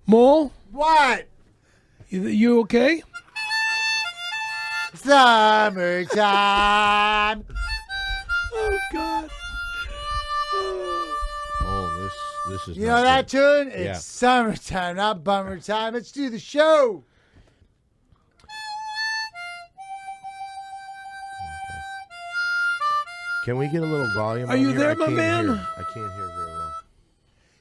Mole, What? you okay? Summertime. Oh God. Oh, this is. You not know that good. tune? It's Yeah. summertime, not bummer time. Let's do the show. Can we get a little volume? Are on you here? there, I my can't man? hear. I can't hear very well.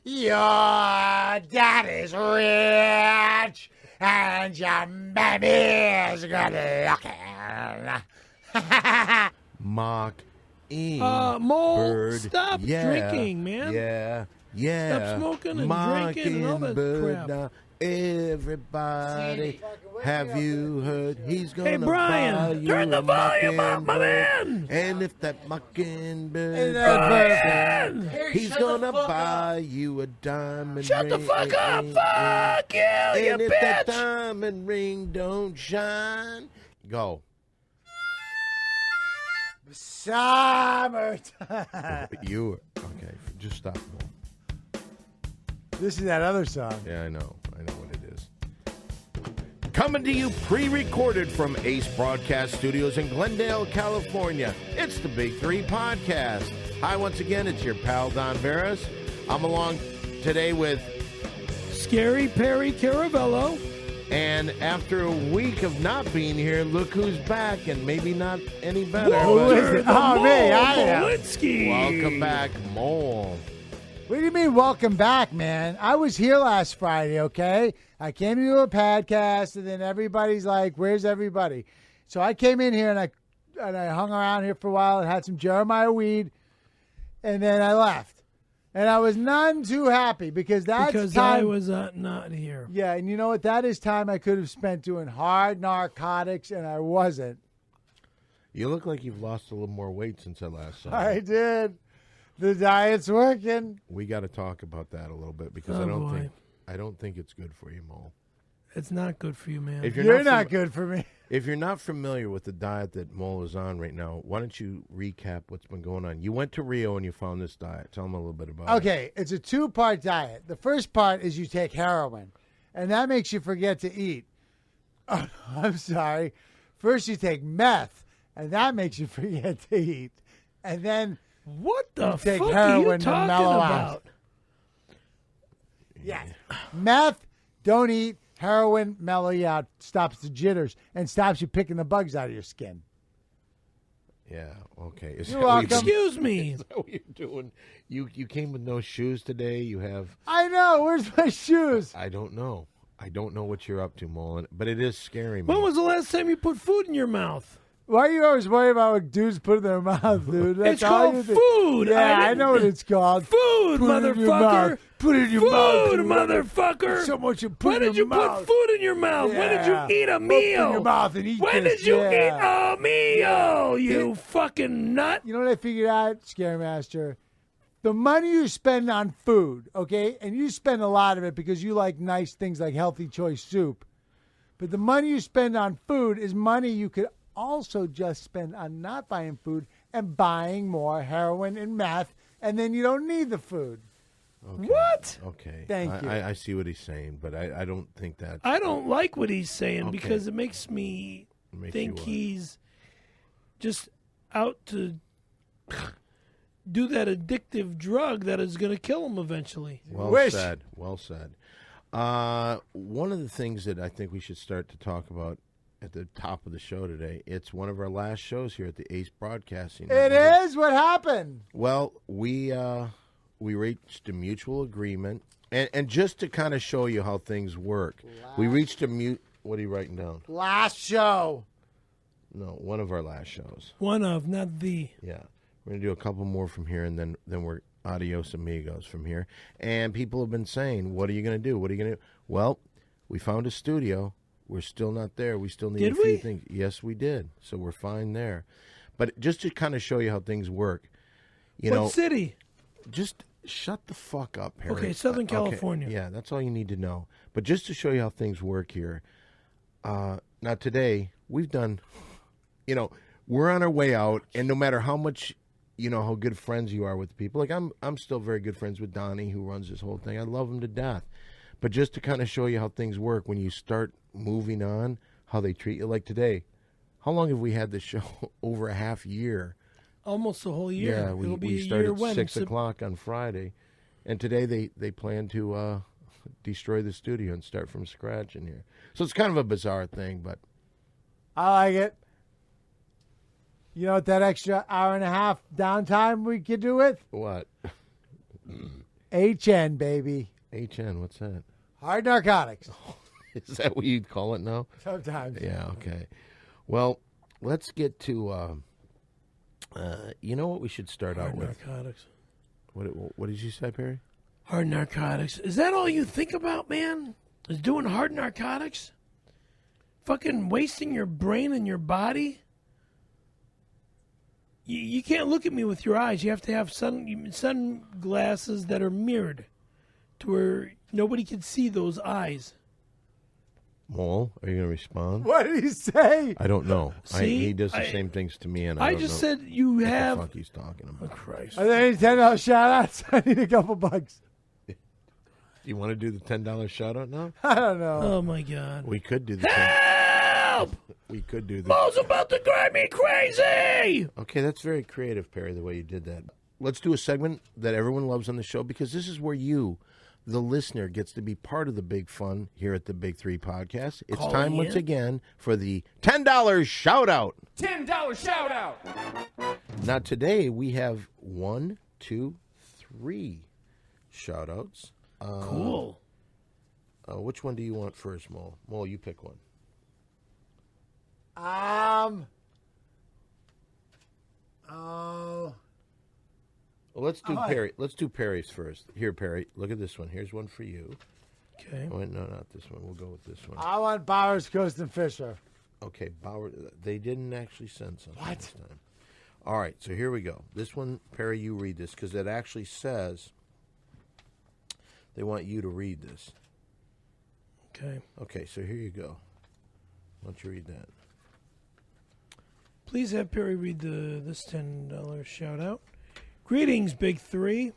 Your daddy's rich and your mammy's good looking. Mock in Mole, bird. stop drinking, man. Yeah. Stop smoking and drinking and all that Mockingbird crap. now. Everybody, have you heard? He's gonna Hey, Brian, buy you turn the a volume up, my mockingbird. man. And if that mockingbird, Brian! he's gonna buy you a diamond Shut ring. the fuck up! Fuck you, you And if that bitch! diamond ring don't shine, go. Summertime. You okay? Just stop. This is that other song. Yeah, I know what it is. Coming to you pre-recorded from Ace Broadcast Studios in Glendale, California. It's the Big Three Podcast. Hi, once again, it's your pal Don Barris. I'm along today with, Scary Perry Caravello. and after a week of not being here, look who's back, and maybe not any better. Walter is it? the Oh, me, Mole I am. Molinsky. Welcome back, Mole. What do you mean, welcome back, man? I was here last Friday, okay? I came to do a podcast, and then everybody's like, where's everybody? So I came in here, and I hung around here for a while and had some Jeremiah weed, and then I left. And I was none too happy because that's Because time. I was not here. Yeah, and you know what? That is time I could have spent doing hard narcotics, and I wasn't. You look like you've lost a little more weight since I last saw you. I did. The diet's working. We got to talk about that a little bit because Oh, I boy. don't think it's good for you, Mole. It's not good for you, man. If You're not good for me. If you're not familiar with the diet that Mole is on right now, why don't you recap what's been going on? You went to Rio and you found this diet. Tell them a little bit about it. Okay, it's a two-part diet. The first part is you take heroin, and that makes you forget to eat. Oh, I'm sorry. First you take meth, and that makes you forget to eat. And then What the You take fuck are heroin you to talking mellow out. about? yes, meth, don't eat. Heroin, mellow you out, stops the jitters, and stops you picking the bugs out of your skin. Yeah, okay. Is You're that what welcome. Excuse me. Is that what you're doing? You came with no shoes today. You have, I know. Where's my shoes? I don't know. I don't know what you're up to, Mole, but it is scary me. When was the last time you put food in your mouth? Why are you always worried about what dudes put in their mouth, dude? That's It's all called you think. food. Yeah, I didn't- know what it's called. Food, Put it in your motherfucker. mouth. Put it in your mouth. Food, dude. motherfucker. Someone should put When it did in you your mouth. put food in your mouth? When did Yeah. you eat a Open meal? your mouth and eat When this, did you yeah. eat a meal? You fucking nut. You know what I figured out, Scary Master? The money you spend on food, okay, and you spend a lot of it because you like nice things like Healthy Choice soup, but the money you spend on food is money you could also just spend on not buying food and buying more heroin and meth, and then you don't need the food. Okay. What? Okay. Thank you. I see what he's saying, but I don't think that. I don't like what he's saying Okay. because it makes me Makes think you what? he's just out to do that addictive drug that is going to kill him eventually. Well Wish. said. Well said. One of the things that I think we should start to talk about at the top of the show today, it's one of our last shows here at the Ace Broadcasting. It is? What happened? Well, we reached a mutual agreement, and just to kind of show you how things work, we reached a What are you writing down? Last show. No, one of our last shows. One of, not the. Yeah, we're gonna do a couple more from here, and then we're adios amigos from here. And people have been saying, "What are you gonna do? What are you gonna do?" Well, we found a studio. We're still not there. We still need Did a few we? things. Yes, we did. So we're fine there. But just to kind of show you how things work, you What know, city? just shut the fuck up, Harry. Okay, Southern Okay, California. Yeah, that's all you need to know. But just to show you how things work here, now today we've done, we're on our way out, and no matter how much, how good friends you are with people, like I'm still very good friends with Donnie, who runs this whole thing. I love him to death. But just to kind of show you how things work when you start moving on, how they treat you. Like today, how long have we had this show? Over a half year. Almost a whole year. Yeah, It'll be we a started year at when? 6 o'clock on Friday. And today they plan to destroy the studio and start from scratch in here. So it's kind of a bizarre thing, but... I like it. You know what that extra hour and a half downtime we could do with? What? HN, baby. HN, what's that? Hard narcotics. Is that what you'd call it now? Sometimes. Yeah, okay. Well, let's get to... you know what we should start out with? Narcotics. What did you say, Perry? Hard narcotics. Is that all you think about, man? Is doing hard narcotics? Fucking wasting your brain and your body? You can't look at me with your eyes. You have to have sunglasses that are mirrored to where nobody can see those eyes. Mole, are you going to respond? What did he say? I don't know. See, he does the same things to me, and I don't just know said you what have... the fuck he's talking about. Oh, Christ. Are there any $10 shout-outs? I need a couple bucks. You want to do the $10 shout-out now? I don't know. Oh, my God. We could do the... Help! We could do the... Mo's about to drive me crazy! Okay, that's very creative, Perry, the way you did that. Let's do a segment that everyone loves on the show, because this is where you, the listener, gets to be part of the big fun here at the Big Three Podcast. It's Calling time in. once again for the $10 shout-out. $10 shout out. Now, today we have 3 shout-outs. Cool. Which one do you want first, Mo? Mo, you pick one. Oh. Well, let's do right. Perry. Let's do Perry's first. Here, Perry, look at this one. Here's one for you. Okay. Oh, wait, no, not this one. We'll go with this one. I want Bowers, Coast, and Fisher. Okay, Bauer. They didn't actually send something What? this time. All right, so here we go. This one, Perry, you read this, because it actually says they want you to read this. Okay. Okay, so here you go. Why don't you read that? Please have Perry read this $10 shout out. Greetings, Big Three.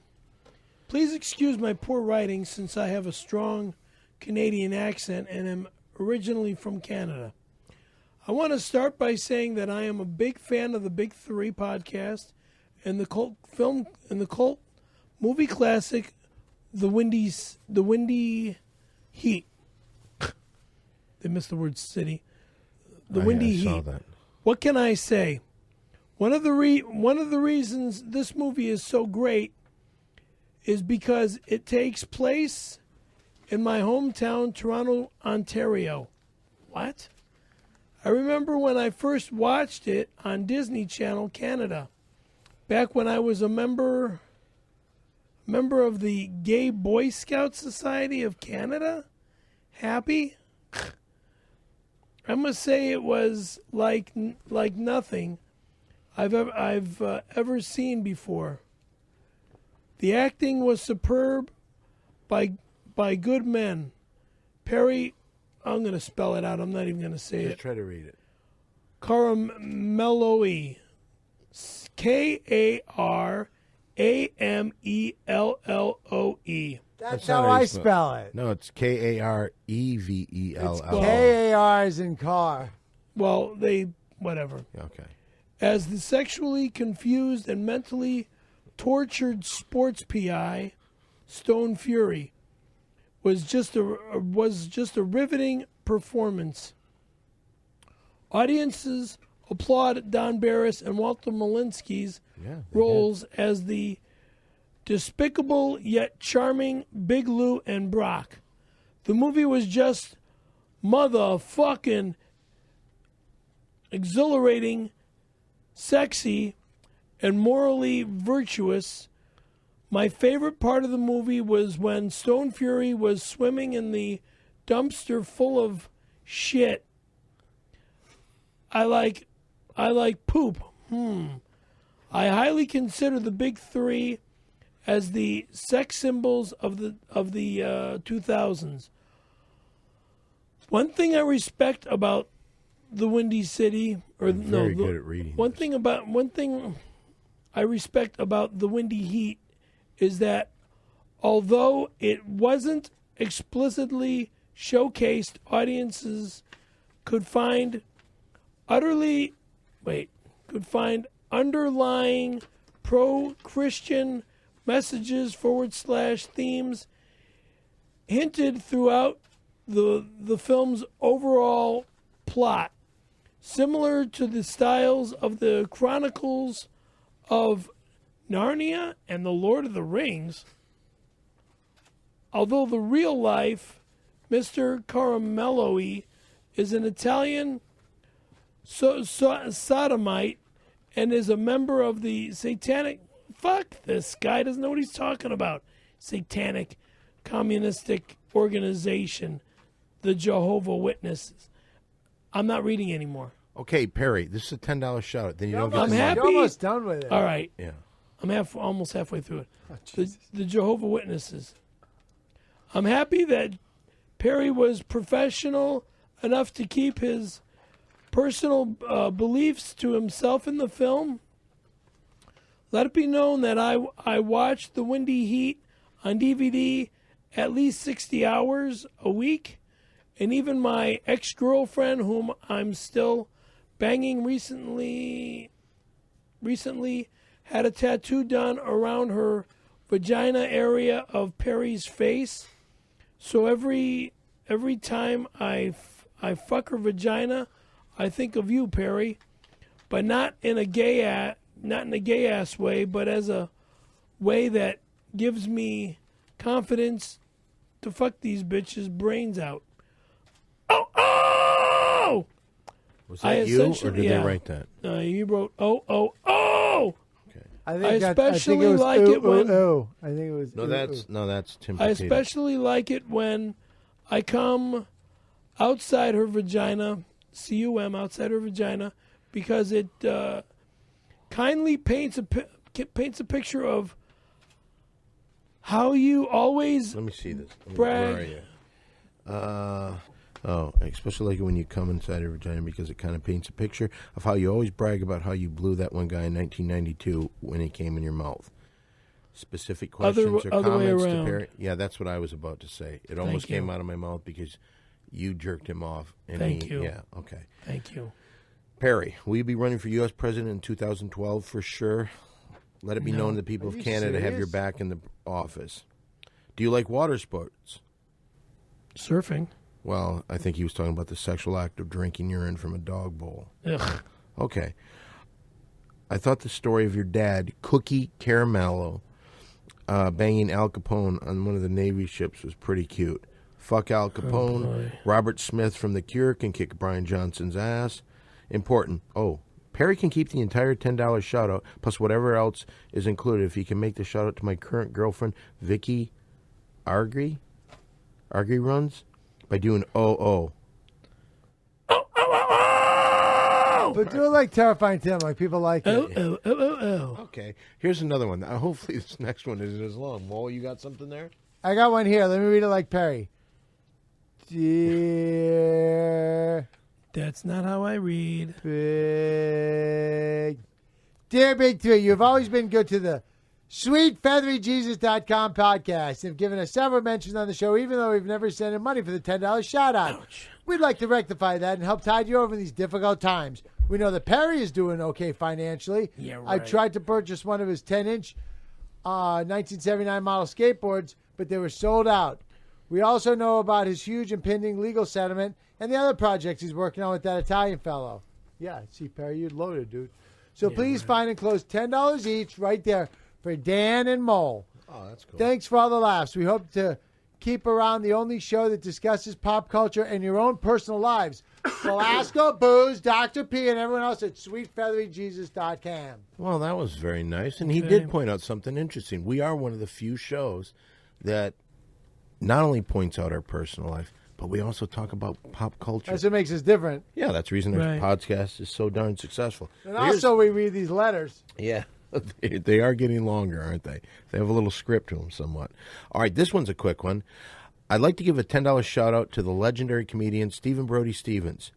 Please excuse my poor writing since I have a strong Canadian accent and am originally from Canada. I want to start by saying that I am a big fan of the Big Three podcast and the cult movie classic, The Windy Heat. They missed the word city. The Windy I Heat. saw that. What can I say? One of the reasons this movie is so great is because it takes place in my hometown, Toronto, Ontario. What? I remember when I first watched it on Disney Channel Canada, back when I was a member of the Gay Boy Scout Society of Canada. Happy? I must say it was like nothing I've ever seen before. The acting was superb by good men. Perry, I'm going to spell it out. I'm not even going to say Just it. try to read it. Caramelloe. Karamelloe. That's not how how you I spell spell it. No, it's Karevell. It's K-A-R as in car. Well, whatever. Okay. As the sexually confused and mentally tortured sports PI, Stone Fury was just a riveting performance. Audiences applaud Don Barris and Walter Malinsky's Yeah, they roles as the despicable yet charming Big Lou and Brock. The movie was just motherfucking exhilarating, sexy, and morally virtuous. My favorite part of the movie was when Stone Fury was swimming in the dumpster full of shit. I like poop. I highly consider the Big Three as the sex symbols of the 2000s. One thing I respect about the Windy City, very good at reading One this. thing I respect about the Windy Heat is that although it wasn't explicitly showcased, audiences could find underlying pro-Christian messages / themes hinted throughout the film's overall plot, similar to the styles of the Chronicles of Narnia and The Lord of the Rings. Although the real life Mr. Caramello is an Italian sodomite and is a member of the satanic... Fuck, this guy doesn't know what he's talking about. Satanic communistic organization, the Jehovah Witnesses. I'm not reading anymore. Okay, Perry, this is a $10 shout out. Then you don't get I'm happy. You're almost done with it. All right. Yeah. I'm almost halfway through it. Oh, The Jehovah Witnesses. I'm happy that Perry was professional enough to keep his personal beliefs to himself in the film. Let it be known that I watched The Windy Heat on DVD at least 60 hours a week, and even my ex-girlfriend, whom I'm still banging recently had a tattoo done around her vagina area of Perry's face. So every time I fuck her vagina, I think of you, Perry, but not in a gay ass way, but as a way that gives me confidence to fuck these bitches' brains out. Oh! Was that you, or did they write that? You wrote, oh. Okay. I especially like it when... I think it was... that's Tim I Potato. especially like it when I come outside her vagina, cum, outside her vagina, because it kindly paints a picture of how you always... Let me see this. Brag. Where are you? Especially like when you come inside her vagina, because it kind of paints a picture of how you always brag about how you blew that one guy in 1992 when he came in your mouth. Specific questions or comments to Perry? Yeah, that's what I was about to say. It almost came out of my mouth because you jerked him off. And Thank you. Yeah, okay. Thank you. Perry, will you be running for U.S. President in 2012 for sure? Let it be known the people of Canada have your back in the office. Do you like water sports? Surfing. Well, I think he was talking about the sexual act of drinking urine from a dog bowl. Ugh. Okay. I thought the story of your dad, Cookie Caramello, banging Al Capone on one of the Navy ships was pretty cute. Fuck Al Capone. Robert Smith from The Cure can kick Brian Johnson's ass. Important. Oh, Perry can keep the entire $10 shout-out, plus whatever else is included if he can make the shout-out to my current girlfriend, Vicky Argy runs, by doing oh. But do it like Terrifying Tim, like people like it. Oh. Okay, here's another one. Hopefully this next one isn't as long. Wall, you got something there? I got one here. Let me read it like Perry. Dear That's not how I read. Dear Big Three, you've always been good to the SweetFeatheryJesus.com podcast and have given us several mentions on the show, even though we've never sent in money for the $10 shout-out. Ouch. We'd like to rectify that and help tide you over these difficult times. We know that Perry is doing okay financially. Yeah, right. I tried to purchase one of his 10-inch 1979 model skateboards, but they were sold out. We also know about his huge impending legal settlement and the other projects he's working on with that Italian fellow. Yeah, see, Perry, you'd loaded, dude. So please find and close $10 each right there for Dan and Mole. Oh, that's cool. Thanks for all the laughs. We hope to keep around the only show that discusses pop culture and your own personal lives. Velasco, Booze, Dr. P, and everyone else at SweetFeatheryJesus.com. Well, that was very nice. And he did point out something interesting. We are one of the few shows that not only points out our personal life, but we also talk about pop culture. That's what makes us different. Yeah, that's the reason our podcast is so darn successful. And also we read these letters. Yeah. They are getting longer, aren't they? They have a little script to them somewhat. All right, this one's a quick one. I'd like to give a $10 shout-out to the legendary comedian Stephen Brody Stevens.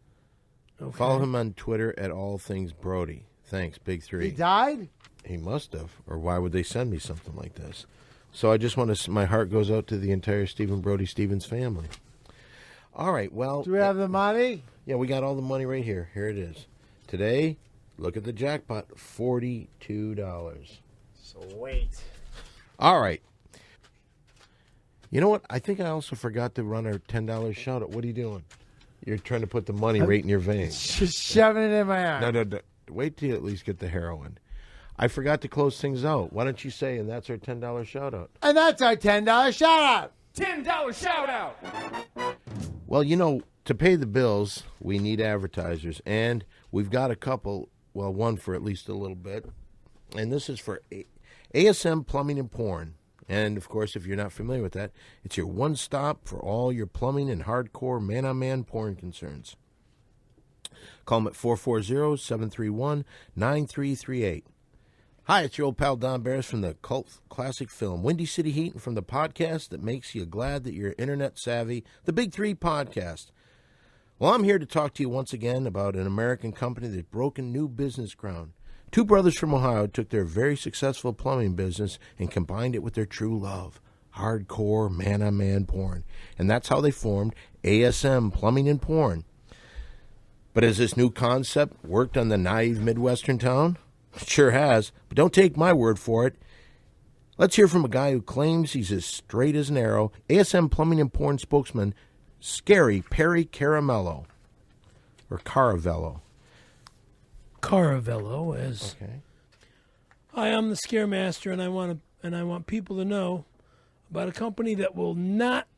Okay. Follow him on Twitter at All Things Brody. Thanks, Big Three. He died? He must have, or why would they send me something like this? So I just want to, my heart goes out to the entire Stephen Brody Stevens family. All right, well. Do we have the money? Yeah, we got all the money right here. Here it is. Today, look at the jackpot, $42. Sweet. All right. You know what? I think I also forgot to run our $10 shout out. What are you doing? You're trying to put the money right in your veins. Just shoving it in my arm. No. Wait till you at least get the heroin. I forgot to close things out. Why don't you say, and that's our $10 shout out? And that's our $10 shout out. $10 shout out. Well, you know, to pay the bills, we need advertisers. And we've got a couple, well, one for at least a little bit. And this is for ASM Plumbing and Porn. And, of course, if you're not familiar with that, it's your one-stop for all your plumbing and hardcore man-on-man porn concerns. Call them at 440-731-9338. Hi, it's your old pal Don Barris from the cult classic film Windy City Heat and from the podcast that makes you glad that you're internet savvy, the Big Three Podcast. Well, I'm here to talk to you once again about an American company that's broken new business ground. Two brothers from Ohio took their very successful plumbing business and combined it with their true love, hardcore man-on-man porn. And that's how they formed ASM Plumbing and Porn. But has this new concept worked on the naive Midwestern town? It sure has, but don't take my word for it. Let's hear from a guy who claims he's as straight as an arrow, ASM Plumbing and Porn spokesman, Scary Perry Caramello, or Caravello. Caravello as Okay. Hi, I'm the Scare Master, and I want people to know about a company that will not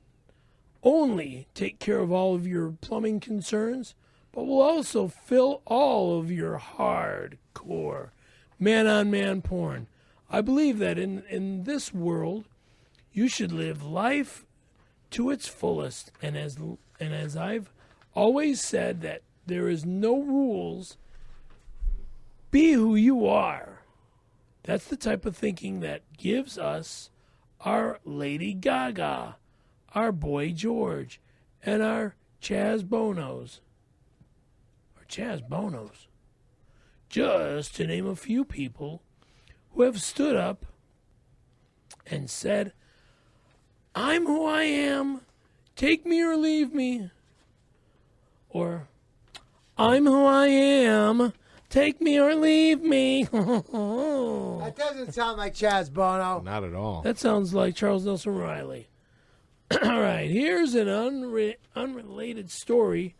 only take care of all of your plumbing concerns, but will also fill all of your hardcore man-on-man porn. I believe that in this world, you should live life to its fullest, and as I've always said, that there is no rules. Be who you are. That's the type of thinking that gives us our Lady Gaga, our Boy George, and our Chaz Bonos. Or Chaz Bonos. Just to name a few people who have stood up and said, I'm who I am, take me or leave me. Or, I'm who I am, take me or leave me. That doesn't sound like Chaz Bono. Not at all. That sounds like Charles Nelson Riley. All right, here's an unrelated story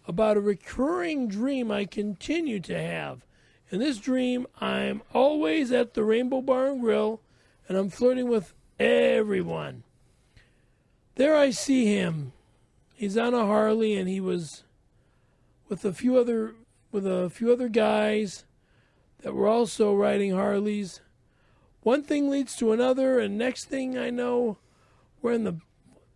about a recurring dream I continue to have. In this dream, I'm always at the Rainbow Bar and Grill, and I'm flirting with everyone. There I see him. He's on a Harley, and he was with a few other guys that were also riding Harleys. One thing leads to another, and next thing I know, we're in the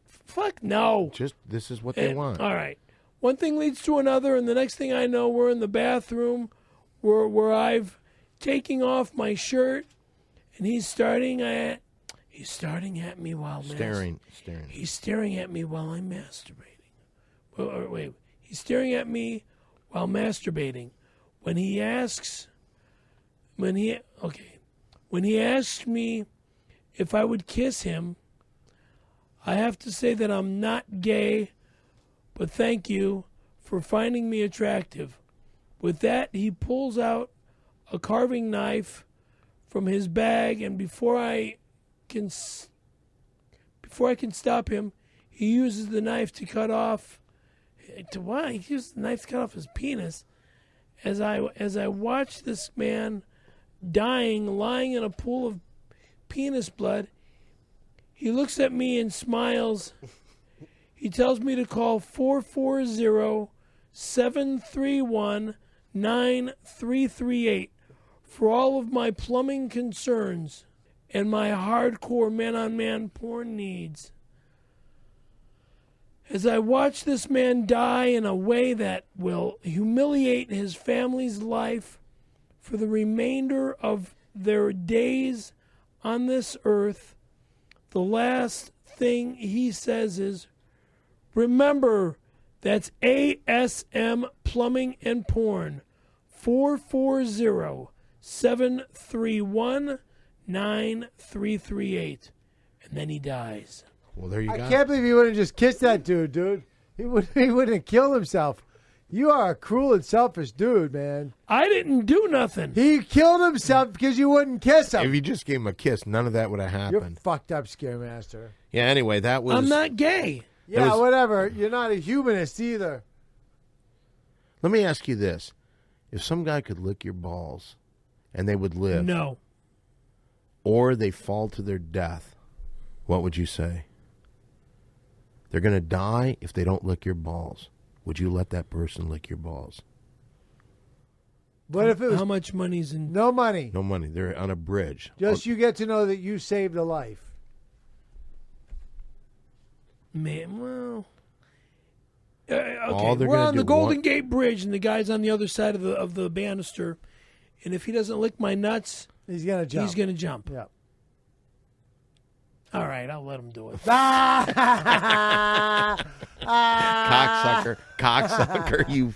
fuck no. Just this is what they want. All right. One thing leads to another, and the next thing I know, we're in the bathroom where I've taking off my shirt, and he's staring at me while Staring. He's staring at me while I'm masturbating. Wait. He's staring at me while masturbating. When he asks me if I would kiss him, I have to say that I'm not gay, but thank you for finding me attractive. With that, he pulls out a carving knife from his bag, and before I can stop him, he uses the knife to cut off. Why? He uses the knife to cut off his penis. As I watch this man dying, lying in a pool of penis blood, he looks at me and smiles. He tells me to call 440-731-9338 for all of my plumbing concerns and my hardcore man-on-man porn needs. As I watch this man die in a way that will humiliate his family's life for the remainder of their days on this earth, the last thing he says is, remember, that's ASM Plumbing and Porn, 440-731-9338. and then he dies. Well, there you go. I can't believe he wouldn't just kiss that dude. He wouldn't have killed himself. You are a cruel and selfish dude, man. I didn't do nothing. He killed himself because you wouldn't kiss him. If you just gave him a kiss, none of that would have You're happened. fucked up, Scaremaster. Yeah, anyway, that was... I'm not gay. Yeah, whatever. You're not a humanist either. Let me ask you this. If some guy could lick your balls and they would live, No. or they fall to their death, what would you say? They're going to die if they don't lick your balls. Would you let that person lick your balls? What if it was How much money's in? no money? No money. They're on a bridge. Just you get to know that you saved a life. Man, well, All okay. they're We're gonna on the do Golden one- Gate Bridge, and the guy's on the other side of the banister. And if he doesn't lick my nuts, He's gonna jump. he's gonna jump. Yeah. All right, I'll let him do it. Cocksucker,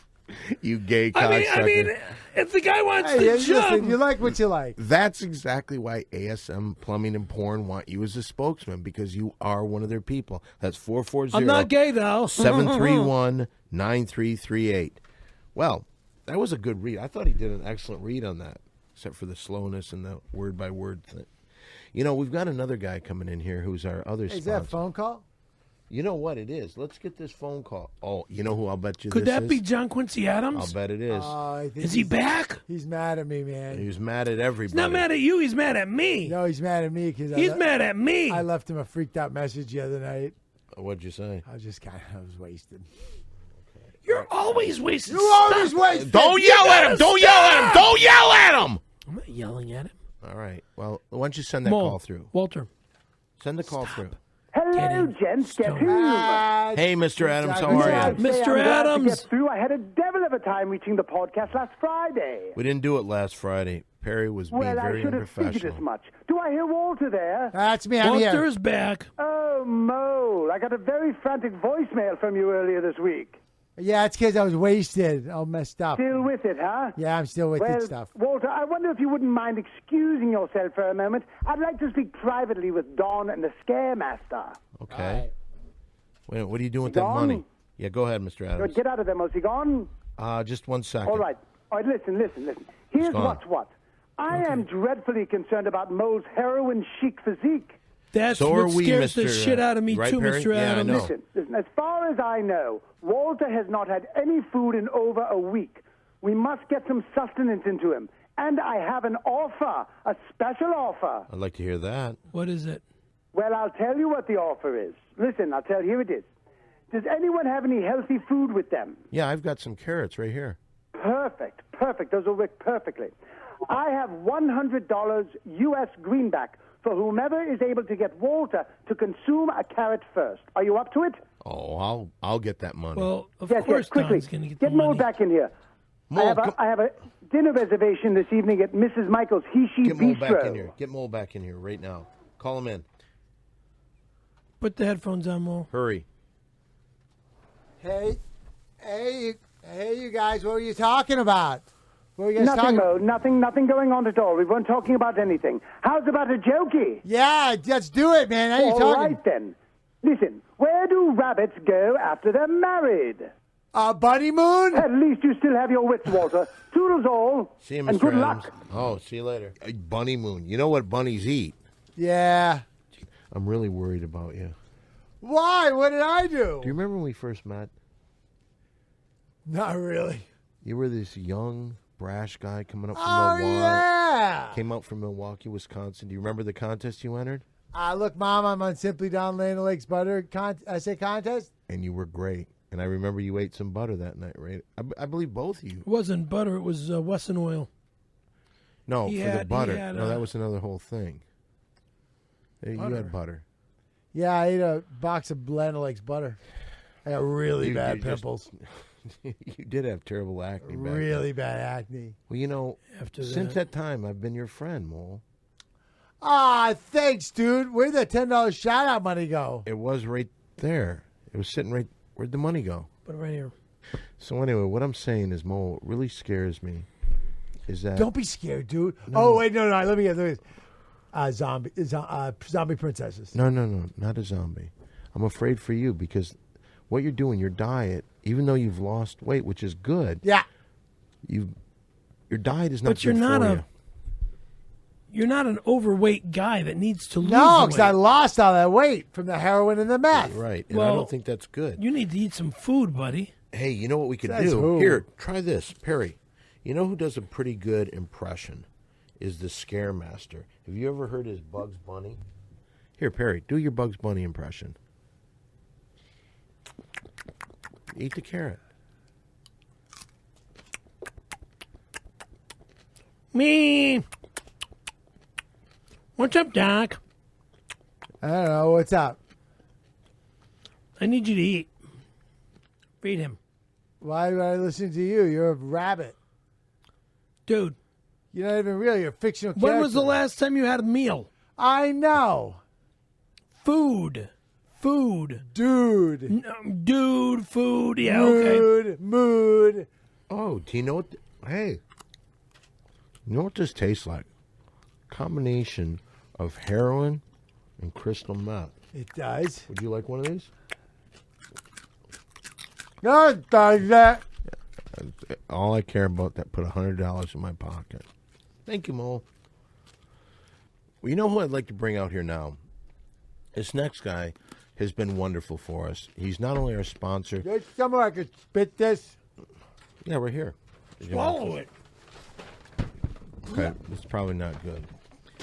you gay cocksucker. I mean, if the guy wants Hey, to listen, jump, you like what you like. That's exactly why ASM Plumbing and Porn want you as a spokesman, because you are one of their people. That's 440 I'm not gay though. 731-9338. Well, that was a good read. I thought he did an excellent read on that, except for the slowness and the word-by-word thing. You know, we've got another guy coming in here who's our other Is sponsor. that a phone call? You know what it is? Let's get this phone call. Oh, you know who I'll bet you Could this that is? be John Quincy Adams? I'll bet it is. I think Is he back? He's mad at me, man. He was mad at everybody. He's not mad at you. He's mad at me. No, he's mad at me because He's mad at me. I left him a freaked out message the other night. What'd you say? I was wasted. You're always wasting. You're always wasted. Don't yell at him! Don't yell at him! Don't yell at him! I'm not yelling at him. All right. Well, why don't you send that Mo, call through? Walter. Send the call through. Get Hello, in. gents. Get Stone. who? Hey, Mr. Adams, how Mr. are Adams. you? Mr. I'm glad to Adams. get through. I had a devil of a time reaching the podcast last Friday. We didn't do it last Friday. Perry was being Well, I very should have figured as unprofessional. much. Do I hear Walter there? That's me. I'm Walter here. is back. Oh, Mo. I got a very frantic voicemail from you earlier this week. Yeah, it's because I was wasted. All messed up. Still with it, huh? Yeah, I'm still with Well, it stuff. Walter, I wonder if you wouldn't mind excusing yourself for a moment. I'd like to speak privately with Don and the Scaremaster. Okay. Wait, what are you doing with You that gone? money? Yeah, go ahead, Mr. Adams. Get out of there, Mo. Is he gone? Just 1 second. All right. Listen. Here's gone. what's what. I am dreadfully concerned about Mo's heroin chic physique. That's So are what we, scares the Mr. shit out of me Right, too, Perry? Mr. Yeah, I Adams. know. Listen, as far as I know, Walter has not had any food in over a week. We must get some sustenance into him. And I have an offer, a special offer. I'd like to hear that. What is it? Well, I'll tell you what the offer is. Listen, here it is. Does anyone have any healthy food with them? Yeah, I've got some carrots right here. Perfect. Those will work perfectly. I have $100 U.S. greenback for whomever is able to get Walter to consume a carrot first. Are you up to it? Oh, I'll get that money. Well, of Yes, course quickly. Don's going to get the Mo money. back in here. Mo, I have a dinner reservation this evening at Mrs. Michael's He-She get Mo Bistro. back in here. Get Mo back in here right now. Call him in. Put the headphones on, Mo. Hurry. Hey, you guys. What were you talking about? What were you guys Nothing, talking? Mo. Nothing going on at all. We weren't talking about anything. How's about a jokey? Yeah, let's do it, man. How you All talking? right, then. Listen, where do rabbits go after they're married? Bunny Moon? At least you still have your wits, Walter. Toodles all. See you, Mr. And good Adams. luck. Oh, see you later. Bunny Moon. You know what bunnies eat? Yeah. I'm really worried about you. Why? What did I do? Do you remember when we first met? Not really. You were this young, brash guy coming up from Oh, Milwaukee. yeah. Came out from Milwaukee, Wisconsin. Do you remember the contest you entered? Look, Mom, I'm on Simply Don Lane of Lakes Butter essay contest. And you were great. And I remember you ate some butter that night, right? I believe both of you. It wasn't butter. It was Wesson oil. No, He for the had- he butter. had, No, that was another whole thing. You Butter. had butter. Yeah, I ate a box of Land Lakes butter. I got really You- bad you just- pimples. You did have terrible acne back then. Really bad acne. Well, you know, After since that. that time, I've been your friend, Mole. Thanks, dude. Where'd that $10 shout-out money go? It was right there. It was sitting right. Where'd the money go? Put it right here. So anyway, what I'm saying is, Mo, what really scares me is that Don't be scared, dude. Oh, wait, no. Let me get this. zombie princesses. No, not a zombie. I'm afraid for you because what you're doing, your diet, even though you've lost weight, which is good. Yeah. Your diet is not But you're good not for a. you. You're not an overweight guy that needs to lose No, weight. because I lost all that weight from the heroin and the meth. Right, and I Well, don't think that's good. You need to eat some food, buddy. Hey, you know what we could Says do? who? Here, try this, Perry. You know who does a pretty good impression? Is the Scare Master. Have you ever heard his Bugs Bunny? Here, Perry, do your Bugs Bunny impression. Eat the carrot. Me. What's up, Doc? I don't know. What's up? I need you to eat. Feed him. Why would I listen to you? You're a rabbit. Dude, You're not even real. You're a fictional character. when was the last time you had a meal? I know. Food. Dude. Dude, food. Yeah, okay. Mood. Oh, do you know what? Hey, you know what this tastes like? Combination of heroin and crystal meth. It does. Would you like one of these? No, it does that. All I care about that put $100 in my pocket. Thank you, Mo. Well, you know who I'd like to bring out here now? This next guy has been wonderful for us. He's not only our sponsor. There's somewhere I could spit this. Yeah, right here. Swallow it. Okay, it's probably not good.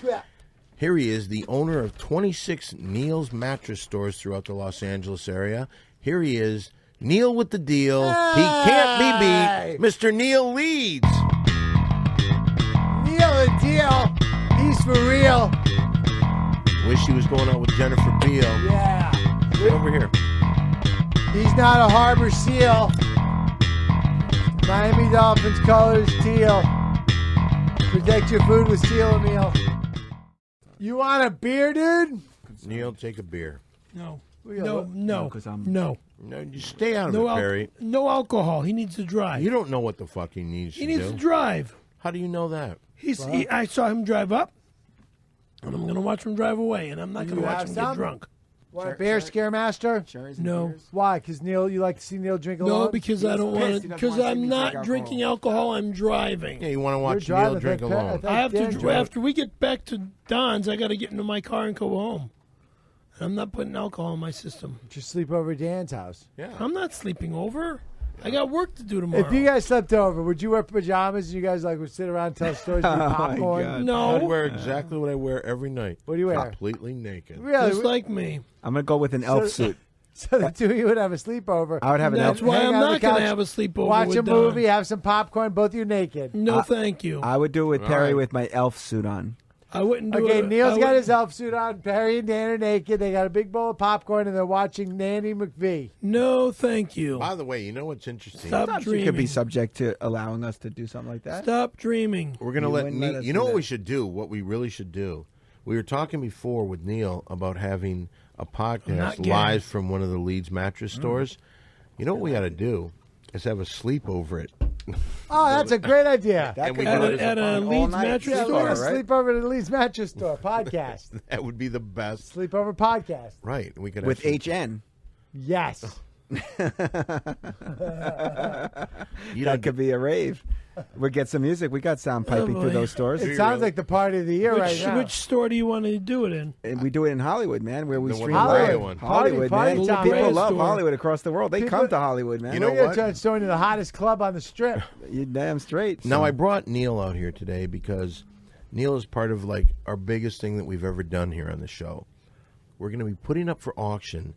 Yeah. Here he is, the owner of 26 Neil's mattress stores throughout the Los Angeles area. Here he is, Neil with the deal. He can't be beat, Mr. Neil Leeds. Neil the deal. He's for real. Wish he was going out with Jennifer Beal. Yeah. Get over here. He's not a harbor seal. Miami Dolphins colors teal. Protect your food with steel meal. You want a beer, dude? Neil, take a beer. No. got No, what? no, no. No, you stay out of No, it, Barry. no alcohol. He needs to drive. You don't know what the fuck he needs He to needs do. to drive. How do you know that? I saw him drive up, and I'm going to watch him drive away, and I'm not going to You watch have him some? get drunk. Want a beer, Scaremaster? Cherries and No. beers? Why? Because Neil, you like to see Neil drink alone? No, because I don't pissed. want He to. doesn't Because want to see I'm me not drink drinking alcohol. I'm driving. Yeah, you want to You're watch driving. Neil drink alone. I have Dan to. drove. After we get back to Don's, I got to get into my car and go home. I'm not putting alcohol in my system. Just sleep over at Dan's house. Yeah. I'm not sleeping over. I got work to do tomorrow. If you guys slept over, would you wear pajamas and you guys would sit around and tell stories and eat popcorn? God. I'd no, wear exactly what I wear every night. What do you wear? Completely naked. Really? just like me. I'm going to go with an elf suit. So the two of you would have a sleepover. I would have an That's elf. why hang I'm out on the not going to couch, have a sleepover. Watch with a Don. movie, have some popcorn, both of you naked. No, thank you. I would do it with All Perry right. with my elf suit on. I wouldn't do Okay, it. Neil's I got would- his elf suit on. Perry and Dan are naked. They got a big bowl of popcorn and they're watching Nanny McVie. No, thank you. By the way, you know what's interesting? Stop Sometimes dreaming. you could be subject to allowing us to do something like that. Stop dreaming. We're going to You let wouldn't let Neil. us You do know what that. we should do? What we really should do? We were talking before with Neil about having a not podcast gay. live from one of the Leeds mattress stores. You know what we got to do? Is have a sleepover at. Oh, that's a great idea. and we At do a, it at a all Leeds night. mattress Yeah, Store, we're going store. to right? sleep over at the Leeds Mattress Store podcast. That would be the best. Sleepover podcast. Right. We could have With some- HN. Yes. You That don't could be a rave. We'll get some music. We got sound piping boy. through those stores. It sounds like the party of the year right now. Which store do you want to do it in? And we do it in Hollywood, man, where we The one stream in live. Hollywood one. Hollywood, Party man. town, People man. love Store. Hollywood across the world. They People- come to Hollywood, man. You know We're going what? to turn Stone into the hottest club on the strip. You're damn straight. Now son. I brought Neil out here today because Neil is part of like our biggest thing that we've ever done here on the show. We're going to be putting up for auction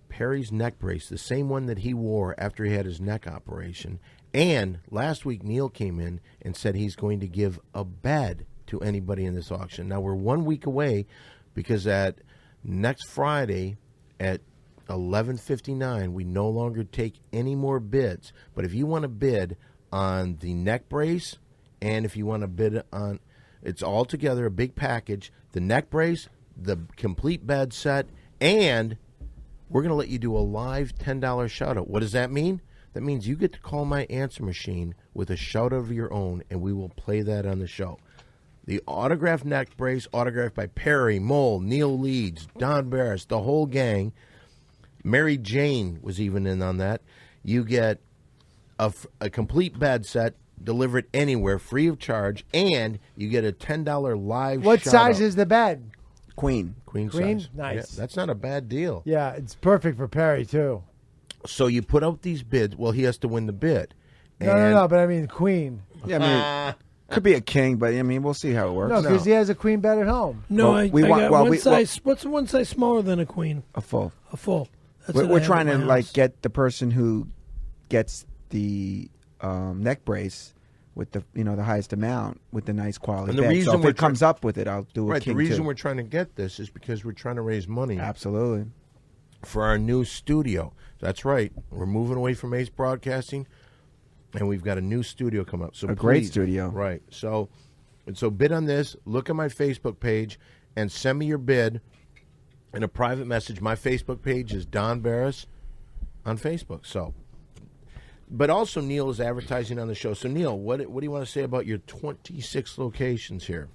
Perry's neck brace, the same one that he wore after he had his neck operation. And last week Neil came in and said he's going to give a bed to anybody in this auction. Now we're 1 week away because at next Friday at 11:59 we no longer take any more bids. But if you want to bid on the neck brace and if you want to bid on, it's all together a big package, the neck brace, the complete bed set, and we're going to let you do a live $10 shout out. What does that mean? That means you get to call my answer machine with a shout out of your own, and we will play that on the show. The autographed neck brace, autographed by Perry, Mole, Neil Leeds, Don Barris, the whole gang. Mary Jane was even in on that. You get a complete bed set delivered anywhere, free of charge, and you get a $10 live What size shout-out. is the bed? Queen. Queen Queen? size. Nice. Yeah, that's not a bad deal. Yeah, it's perfect for Perry, too. So you put out these bids. Well, he has to win the bid. No, but I mean queen. Yeah, I mean, could be a king, but I mean, we'll see how it works. No, because he has a queen bed at home. No, Well, I got one size. What's one size smaller than a queen? A full. A full. That's We're what I have trying at to my like house. get the person who gets the neck brace with the the highest amount with the nice quality. And the bed. reason so if we're it comes up with it, I'll do a Right, king the reason too. we're trying to get this is because we're trying to raise money Absolutely. for our new studio. That's right. We're moving away from Ace Broadcasting, and we've got a new studio come up. So A great please- studio. Right. So bid on this. Look at my Facebook page and send me your bid in a private message. My Facebook page is Don Barris on Facebook. So, but also Neil is advertising on the show. So Neil, what do you want to say about your 26 locations here?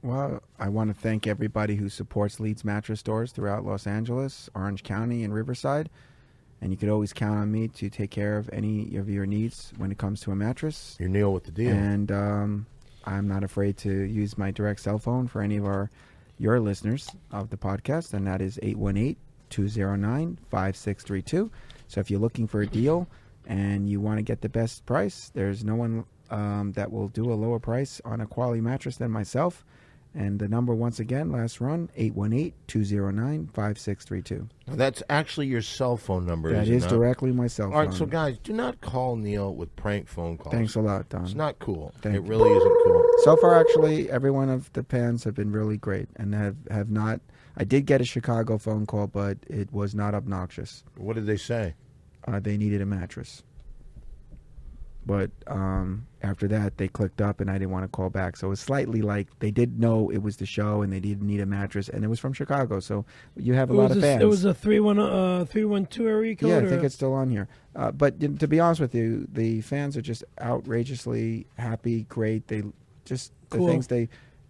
Well, I want to thank everybody who supports Leeds mattress stores throughout Los Angeles, Orange County, and Riverside. And you could always count on me to take care of any of your needs when it comes to a mattress. You're Neil with the deal. And I'm not afraid to use my direct cell phone for any of your listeners of the podcast, and that is 818-209-5632. So if you're looking for a deal and you want to get the best price, there's no one that will do a lower price on a quality mattress than myself. And the number, once again, last run, 818-209-5632. Now, that's actually your cell phone number. That is is it not? directly my cell phone. All right, so guys, do not call Neil with prank phone calls. Thanks a lot, Don. It's not cool. Thank It you. really isn't cool. So far, actually, every one of the fans have been really great and have not. I did get a Chicago phone call, but it was not obnoxious. What did they say? They needed a mattress. But after that, they clicked up, and I didn't want to call back. So it was slightly like they did know it was the show, and they didn't need a mattress, and it was from Chicago. So you have a lot of fans. It was a 312 area code. Yeah, I or- think it's still on here. But to be honest with you, the fans are just outrageously happy, great. They just the Cool. things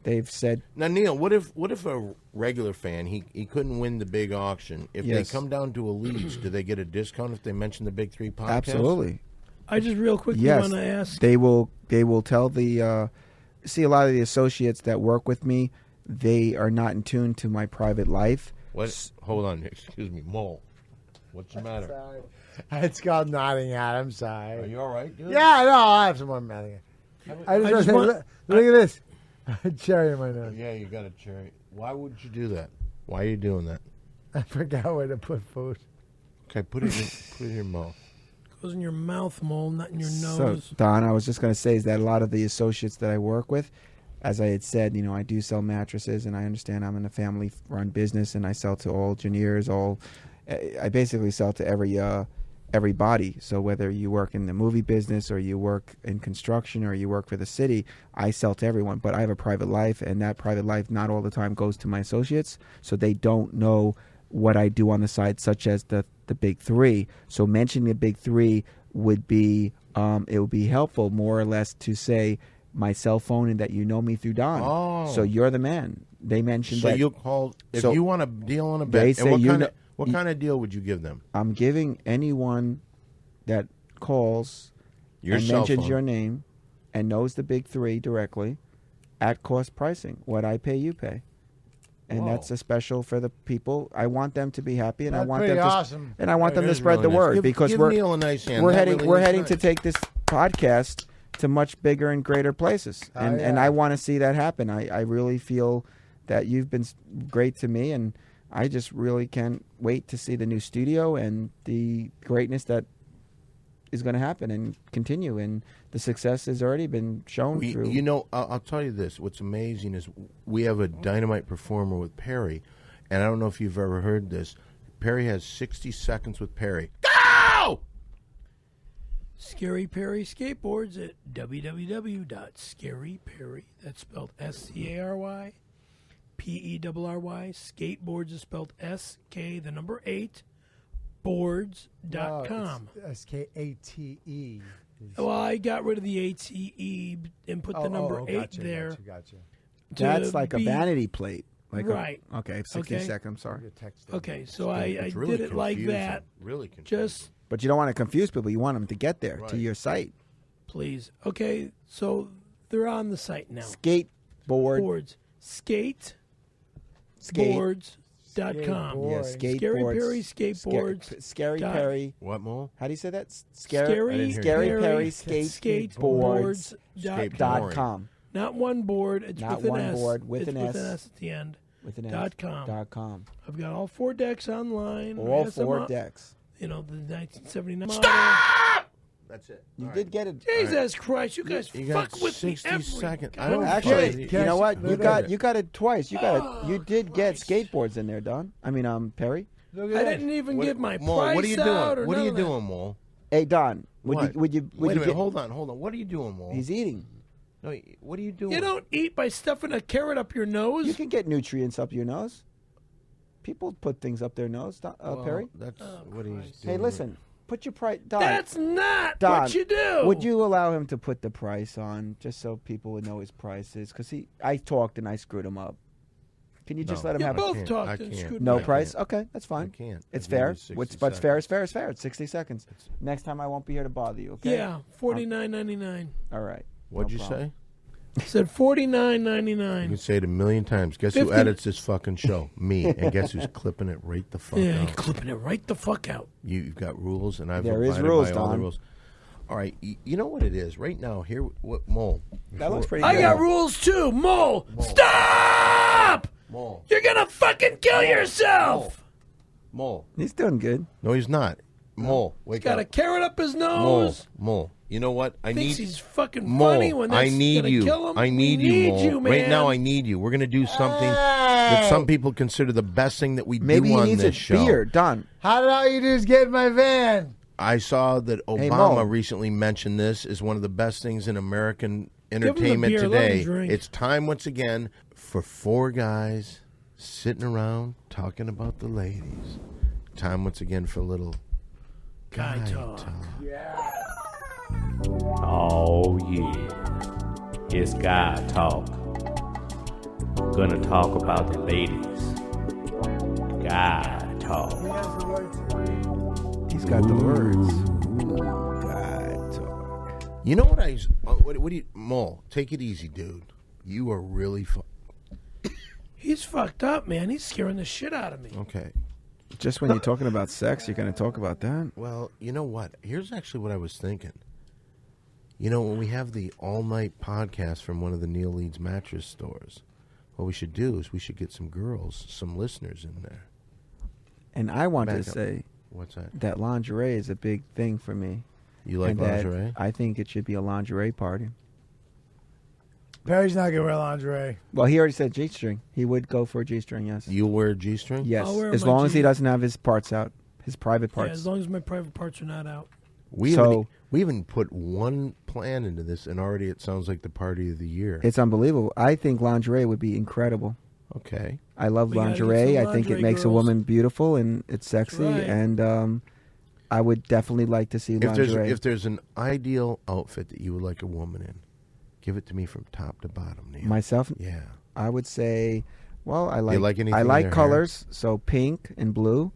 they've said. Now, Neil, what if a regular fan he couldn't win the big auction? If Yes. they come down to a Leeds, do they get a discount if they mention the Big Three podcast? Absolutely. I just real quickly Yes, want to ask. they will tell the see a lot of the associates that work with me, they are not in tune to my private life. What? Hold on, excuse me, Mole. What's the matter? Sorry. It's called nodding at. I'm sorry. Are you all right, dude? Yeah, no, I have some more nodding. I just want to say, look at this. Cherry in my nose. Yeah, you got a cherry. Why would you do that? Why are you doing that? I forgot where to put food. Okay, put it in your mouth. Goes in your mouth, Mole, not in your So, nose. Don, I was just going to say is that a lot of the associates that I work with, as I had said, I do sell mattresses, and I understand I'm in a family-run business, and I sell to all engineers, I basically sell to everybody. So whether you work in the movie business or you work in construction or you work for the city, I sell to everyone. But I have a private life, and that private life not all the time goes to my associates, so they don't know what I do on the side, such as the Big Three. So mentioning the Big Three would be it would be helpful more or less to say my cell phone and that you know me through Don. Oh. So you're the man. They mentioned So that. you'll call if So you want a deal on a they bet. say And you know- what kind of deal would you give them? I'm giving anyone that calls Your and cell mentions phone. your name and knows the Big Three directly at cost pricing. What I pay, you pay. And Whoa. that's a special for the people. I want them to be happy, and I That's want pretty them awesome. and I want That them to is spread really the nice. word Give- because give we're Neil a nice hand. we're That heading really we're is heading nice. to take this podcast to much bigger and greater places, and yeah. I want to see that happen. I really feel that you've been great to me, and I just really can't wait to see the new studio and the greatness that is going to happen and continue. And the success has already been shown through. I'll tell you this. What's amazing is we have a dynamite performer with Perry, and I don't know if you've ever heard this. Perry has 60 seconds with Perry. Go! Scary Perry Skateboards at www.scaryperry. That's spelled SCARY. PERRY. Skateboards is spelled SK8 boards.com. SKATE. Well, I got rid of the ATE and put the number 8 there. Gotcha. That's like a vanity plate. Like right. Okay, 60 seconds. I'm sorry. Okay, so I really did it like confusing. that. Really confusing. Just But you don't want to confuse people. You want them to get there to Right. your site. please. Okay, so they're on the site now. Skateboard. Boards. Skateboards.com. Yeah, skateboards. Scary Perry skateboards. Scary dot- Perry. What, Mo? How do you say that? Scary Perry skateboards.com. Not one board. It's Not with an one S. board, with it's an with S. an S at the end. With an Dot S. com. .com. I've got all 4 decks online. All ASM 4 decks. You know, the 1979 Stop! That's it. You All did right. get it. Jesus Christ, you guys You got fuck with 60 me every seconds. I goddamn don't Actually, Fine. you know what? Look at You got it twice. You did get Christ. skateboards in there, Don. I mean, Perry. Look I at that. didn't even What- give my Mo, price what are you out doing? or What are none you of that. doing, Mo? Hey, Don. Would What? you Wait a minute. get? Hold on. What are you doing, Mo? He's eating. No, what are you doing? You don't eat by stuffing a carrot up your nose. You can get nutrients up your nose. People put things up their nose, Well, Perry. That's what he's doing. Hey, listen. Put your price, Don. That's not Don, what you do. Would you allow him to put the price on just so people would know his prices? Because I talked and I screwed him up. Can you just No. let him You have both can't. talked I and can't. screwed no me. price? Okay, that's I fine. can't. It's I've given fair. you 60 What's fair is seconds. fair is fair. It's 60 seconds. Next time I won't be here to bother you. Okay. Yeah, $49.99. All right. What'd No you problem. say? I said You can $49.99. say it a million times. Guess who 50 edits this fucking show? Me. And guess who's clipping it right the fuck Yeah, you're out? clipping it right the fuck out. You've got rules, and I've There is abided rules, by all the Don. rules. All right, you know what it is right now. Here, what Mo? That looks pretty I good. got rules too. Mole, stop! Mo. You're gonna fucking kill yourself. Mo. He's doing good. No, he's not. Mo, wake Got a up. carrot up his Mo. nose. Mo. You know what? I Thinks need he's fucking Mo. funny when that's I need gonna you. kill him. I need We you, need Mo. you, man. Right now, I need you. We're gonna do something that some people consider the best thing that we Maybe do he on needs this a show. beer. Don. How did all you do is get in my van? I saw that Hey, Obama Mo. recently mentioned this as one of the best things in American him the entertainment beer, let him today. drink. It's time once again for 4 guys sitting around talking about the ladies. Time once again for a little Guy talk. Oh yeah, it's guy talk. Gonna talk about the ladies. Guy talk. He's got the words. God talk. You know what what do you Mo, take it easy, dude. You are really He's fucked up, man. He's scaring the shit out of me. okay. Just when you're talking about sex, you're going to talk about that? Well, you know what? Here's actually what I was thinking. You know, when we have the all-night podcast from one of the Neil Leeds mattress stores, what we should do is we should get some girls, some listeners in there. And I want Back to up. say What's that? that lingerie is a big thing for me. You like And that lingerie? I think it should be a lingerie party. Perry's not gonna wear lingerie. Well, he already said G-string. He would go for a G-string, yes. You wear a G-string? Yes, I'll wear as my long as he G- doesn't have his parts out, his private Yeah, parts. as long as my private parts are not out. We So- even put one plan into this, and already it sounds like the party of the year. It's unbelievable. I think lingerie would be incredible. Okay. I love We gotta get lingerie. some I think it lingerie makes a girls. woman beautiful and it's sexy. right. And I would definitely like to see lingerie. If there's an ideal outfit that you would like a woman in, give it to me from top to bottom, Neil. Myself, Yeah. I would say, well, I like like anything I in like their colors, so pink and blue.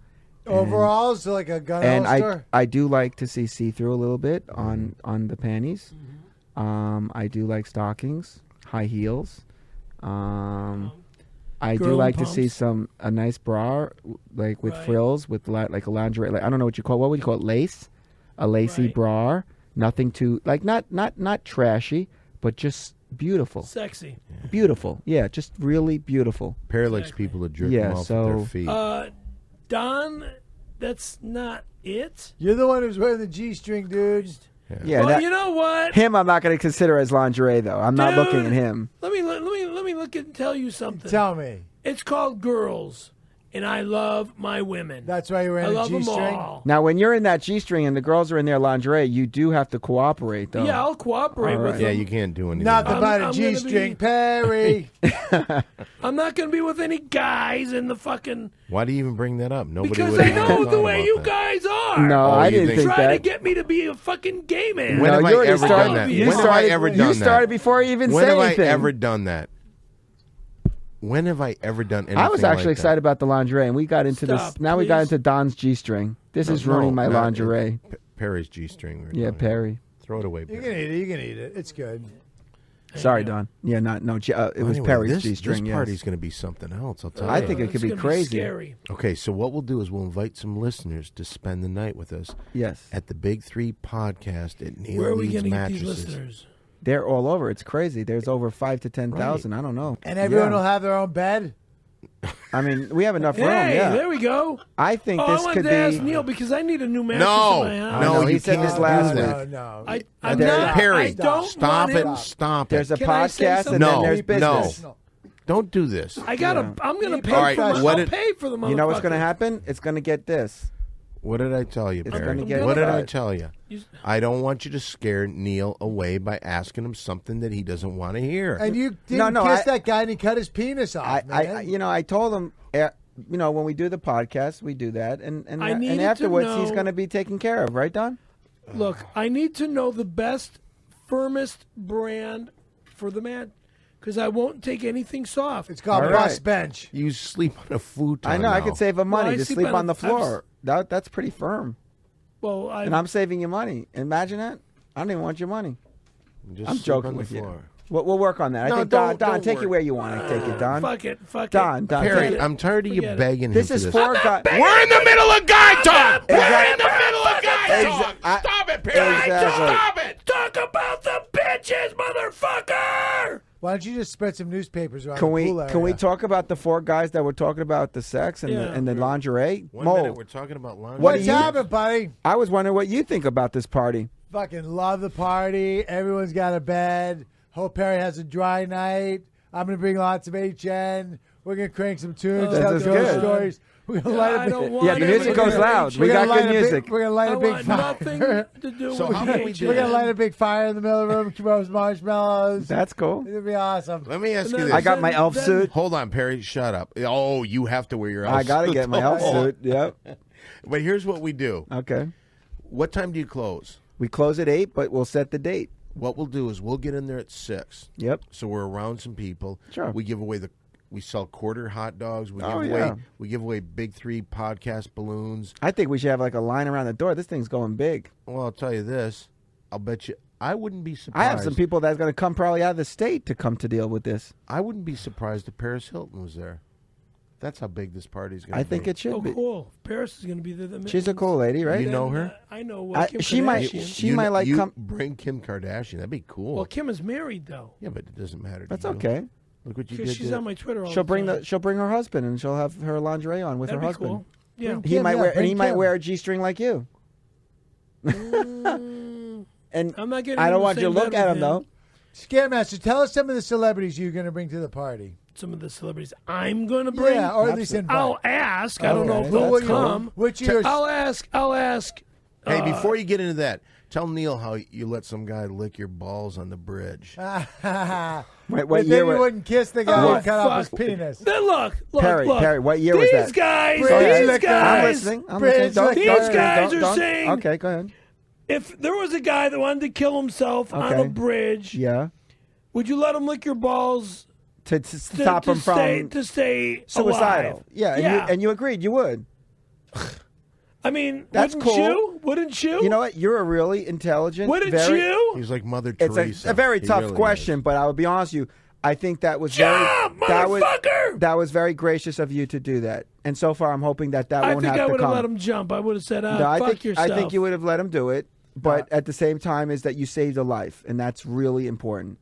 Overalls, so like a gun And holster. I do like to see see-through a little bit on the panties. I do like stockings, high heels. I do Girl like to see pumps. a nice bra, like with Right. frills, with like a lingerie. Like, I don't know what you call. What would you call it? Lace, a lacy Right. bra. Nothing too like not trashy, but just beautiful, Sexy. beautiful. Yeah, just really beautiful. Perry likes Exactly. people to jerk Yeah, him off so- with their feet. Don, that's not it. You're the one who's wearing the G-string, dude. Yeah, well, that, you know what? him I'm not going to consider as lingerie though. I'm not looking Dude. at him. Let me look and tell you something. Tell me. It's called Girls, and I love my women. That's why you're I wearing a love them G-string. all. Now, when you're in that G-string and the girls are in their lingerie, you do have to cooperate though. Yeah, I'll cooperate All with right. Yeah, them. you can't do anything. Not about about I'm a gonna G-string, be- Perry. I'm not going to be with any guys in the fucking... it. Why do you even bring that up? Nobody Because would I have know thought the way about you that. guys are. No, Oh, I you didn't think- think Try to that. get me to be a fucking gay man. When No, have you I already ever started. done that? You When have I started- ever You done started that? before you even When said have anything. I ever done that? When have I ever done anything I was actually like excited about the lingerie, and we got into Stop, this. Now we got please. into Don's G-string. This is ruining my lingerie. Perry's G-string. Yeah, Perry. Throw it away, You Perry. can eat it. You can eat it. It's good. Sorry, Don. Yeah, no. It was Anyway, Perry's this G-string. This yes. party's going to be something else, I'll tell you. I think it It's could be gonna crazy. Scary. Okay, so what we'll do is we'll invite some listeners to spend the night with us Yes, at the Big 3 podcast at Neil Where are we Leeds going to get these Mattresses. listeners? they're all over. It's crazy. There's over 5,000 to 10,000. I don't know. And everyone Yeah. will have their own bed. I mean, we have enough room. Hey, Yeah, there we go. I think I this wanted could to ask be. Neil because I need a new mattress No, in my house. no, he you said can't this last do week. that. No. I'm There- not. Perry, I don't stop want it. him. Stop There's it. a Can I say podcast, and something? then No, there's business. no. Don't do this. I gotta. I'm gonna pay All right, for. what I'll did- pay for the motherfucker. You know what's going to happen? It's going to get this. What did I tell you, It's Perry? gonna get What did I bad. tell you? I don't want you to scare Neil away by asking him something that he doesn't want to hear. And you didn't No, kiss I- that guy and he cut his penis off, man. I told him, when we do the podcast, we do that, and I needed to afterwards he's know- going to be taken care of, right, Don? Look, I need to know the best, firmest brand for the mat because I won't take anything soft. It's called All bus right. bench. You sleep on a futon. I know. I now. could save him Well, money I to sleep sleep on on the a- floor. That's pretty firm. Well, And I'm saving you money. Imagine that. I don't even want your money. Just I'm sleep joking on the with you. floor. We'll work on that. No, I think don't Don, take worry. it where you want to take it, Don. fuck it. Don, take Perry, it. I'm tired of you Forget it. begging This him is for four this. guys. We're in the middle of guy talk. We're Exactly. in the middle of guy talk. I- Stop it, Perry. Exactly. Stop it. Talk about the bitches, motherfucker. Why don't you just spread some newspapers around Can the we pool area? can we talk about the four guys that were talking about the sex and Yeah. the lingerie? One Mo, minute we're talking about lingerie. What What's do you- happening, buddy? I was wondering what you think about this party. Fucking love the party. Everyone's got a bed. Hope Perry has a dry night. I'm going to bring lots of HN. We're going to crank some tunes, This tell is ghost good. stories. We're going to light I a don't big, want Yeah, the it. music We're goes gonna- loud. we're We gonna got light good a big- music. We're going to light I a big want fire. nothing to do So with how do we do We're that? going to light a big fire in the middle of the room, roast marshmallows. That's cool. It'll be awesome. Let me ask you And this. then- I got my elf Then- suit. Hold on, Perry. Shut up. Oh, you have to wear your elf I got to suit. get my elf Oh. suit. Yep. But here's what we do. Okay. What time do you close? We close at 8, but we'll set the date. What we'll do is we'll get in there at 6. Yep. So we're around some people. Sure. We give away we sell quarter hot dogs. We Oh, give yeah. away we give away Big 3 podcast balloons. I think we should have like a line around the door. This thing's going big. Well, I'll tell you this. I'll bet you I wouldn't be I surprised. have some people that's going to come probably out of the state to come to deal with this. I wouldn't be surprised if Paris Hilton was there. That's how big this party's going to I be. think it should Oh, be. cool. Paris is going to be there. She's a cool lady, right? You know her? I know. Kim she might. Kardashian. She might like you come. bring Kim Kardashian. That'd be cool. Well, Kim is married though. Yeah, but it doesn't matter. to That's you. okay. Look what you Because did. she's to- on my Twitter all She'll the bring time. she'll bring her husband and she'll have her lingerie on with That'd her be husband. cool. Yeah. He Kim, might yeah, wear and bring he might Kim. wear a G-string like you. And I'm not getting I in don't the want you to same look bed at with him though. Scaremaster, tell us some of the celebrities you're going to bring to the party. Some of the celebrities I'm going to bring. Yeah, or at least invite. I'll ask. I don't know if Okay, they'll that's cool. come. Which are your I'll ask. Hey, before you get into that, tell Neil how you let some guy lick your balls on the bridge. Wait, but what then year? you wouldn't kiss the guy Oh, who cut off his fuck. penis. Then look. Perry, look. Perry, what year was These that? guys, Bridge these licker. I'm guys. listening. I'm Bridge listening. Don't, licker. don't- These guys don't- are don't- saying- Okay, go ahead. If there was a guy that wanted to kill himself on Okay. a bridge, Yeah. would you let him lick your balls To to, stop to him stay, from to stay suicidal. alive? Yeah, and you agreed you would. I mean, That's wouldn't cool. you? Wouldn't you? You know what? You're a really intelligent. Wouldn't very, you? He's like Mother It's Teresa. a very He tough really question, is. but I will be honest with you. I think that was Jump, motherfucker! that was very gracious of you to do that. And so far, I'm hoping that I won't think have I to would come. have let him jump. I would have said, No, I fuck yourself. I think you would have let him do it, but at the same time, is that you saved a life, and that's really important.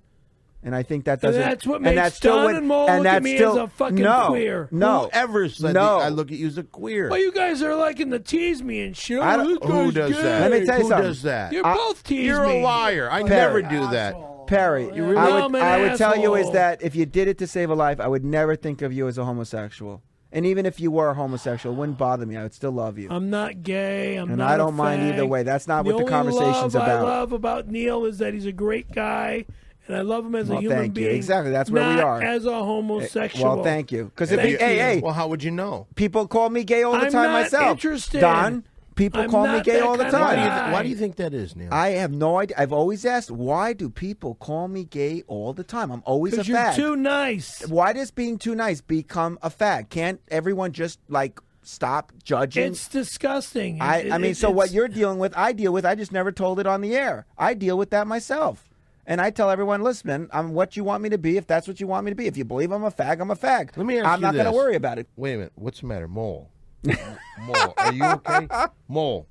And I think that And doesn't. that's what and makes that's still Don what- and Mo and look at that's me still, as a fucking no, queer. No, Whoever said no. that I look at you as a queer? Well, you guys are liking to tease me and shit. I don't- This Who guy's does gay. that? Let me tell you Who something. does that? You're both teasing You're me. a liar. I Perry. never do that. Perry, You're I dumb would, and I would tell you is asshole. that if you did it to save a life, I would never think of you as a homosexual. And even if you were a homosexual, it wouldn't bother me. I would still love you. I'm not gay. I'm And not I a don't mind fag. either way. That's not what the only conversation's love about. I love about Neil is that he's a great guy, and I love him as a Well, human thank you. being. Exactly. That's where we not are. as a homosexual. Well, thank you. Because if Thank hey, you. hey, Well, how would you know? people call me gay all the I'm time not myself. interested. Don, People I'm call me not gay that all the kind of time. guy. Why do you think that is, Neil? I have no idea. I've always asked, why do people call me gay all the time? I'm always a Because you're fag. too nice. Why does being too nice become a fag? Can't everyone just like stop judging? It's disgusting. I mean, so what you're dealing with, I deal with. I just never told it on the air. I deal with that myself. And I tell everyone, listen, I'm what you want me to be if that's what you want me to be. If you believe I'm a fag, I'm a fag. Let me ask I'm you not going to this. worry about it. Wait a minute. What's the matter? Mole. Mole, are you okay? Mole.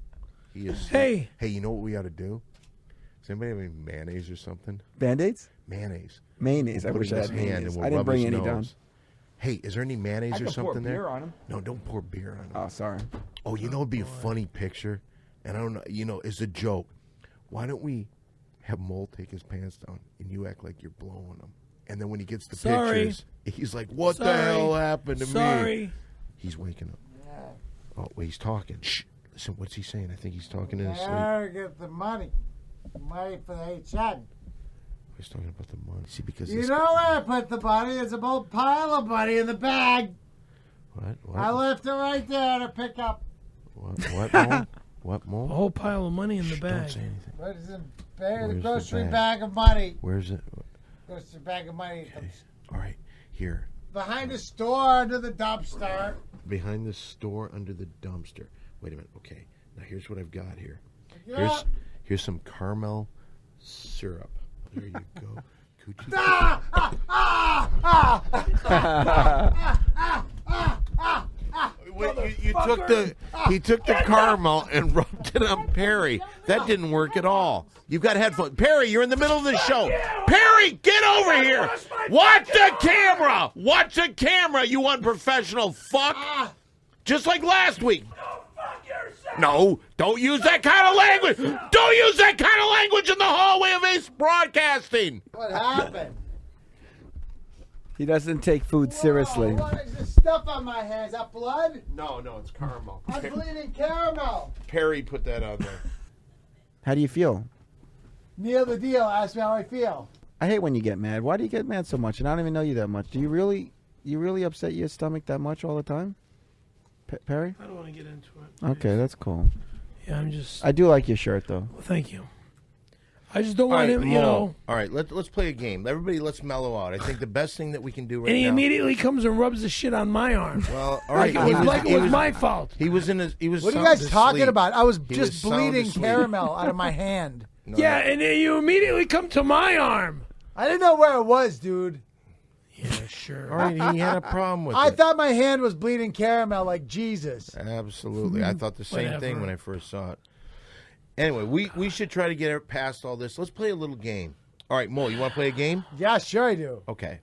He is. Hey. Hey, you know what we ought to do? Does anybody have any mayonnaise or something? Band-Aids? Mayonnaise. Mayonnaise. I Put wish it I in had his hand mayonnaise. and we'll I didn't rub bring his any nose. down. Hey, is there any mayonnaise or something there? Beer on them. No, don't pour beer on them. Oh, sorry. Oh, you know it'd be a funny picture, and I don't know, it's a joke. Why don't we have Mole take his pants down and you act like you're blowing him, and then when he gets the Sorry. pictures, he's like, "What the Sorry. hell happened to me?" Sorry. He's waking up. Oh, wait, he's talking. Shh. Listen, what's he saying? I think he's talking in his sleep. I get the money. Money for the HN. He's talking about the money. See, because You this know where I put the money? There's a whole pile of money in the bag. what? I left it right there to pick up. What Mole? What A Mole? whole pile of money in the Shh, bag. don't say anything. What is it? The Where's the grocery bag? bag of money. Where's it? Grocery bag of money. All right, here. Behind the store under the dumpster. Behind the store under the dumpster. Wait a minute. Okay. Now here's what I've got here. Yeah. Here's some caramel syrup. There you go. Coochie. He took the caramel and rubbed it on Perry. That didn't work at all. You've got headphones. Perry, you're in the middle of the show. Perry, get over here. Watch the camera. Watch the camera, you unprofessional fuck. Just like last week. No, don't use that kind of language. Don't use that kind of language in the hallway of Ace Broadcasting. What happened? He doesn't take food seriously. Oh, what is this stuff on my hands? Is that blood? No, it's caramel. I'm bleeding caramel. Perry put that on there. How do you feel? Neil the Deal asked me how I feel. I hate when you get mad. Why do you get mad so much? And I don't even know you that much. Do you really upset your stomach that much all the time? Perry? I don't want to get into it. Okay, that's cool. Yeah, I'm just. I do like your shirt, though. Well, thank you. I just don't want him, All right, let's play a game. Everybody, let's mellow out. I think the best thing that we can do right And he now. immediately comes and rubs the shit on my arm. Well, all right. Like it was my fault. He was in his. He was. What are you sound guys talking asleep. about? I was He just was sound bleeding asleep. caramel out of my hand. No, Yeah, and then you immediately come to my arm. I didn't know where it was, dude. Yeah, sure. All right, he had a problem with I it. thought my hand was bleeding caramel like Jesus. Absolutely, I thought the same thing Whatever. when I first saw it. Anyway, we should try to get past all this. Let's play a little game. All right, Mo, you want to play a game? Yeah, sure I do. Okay.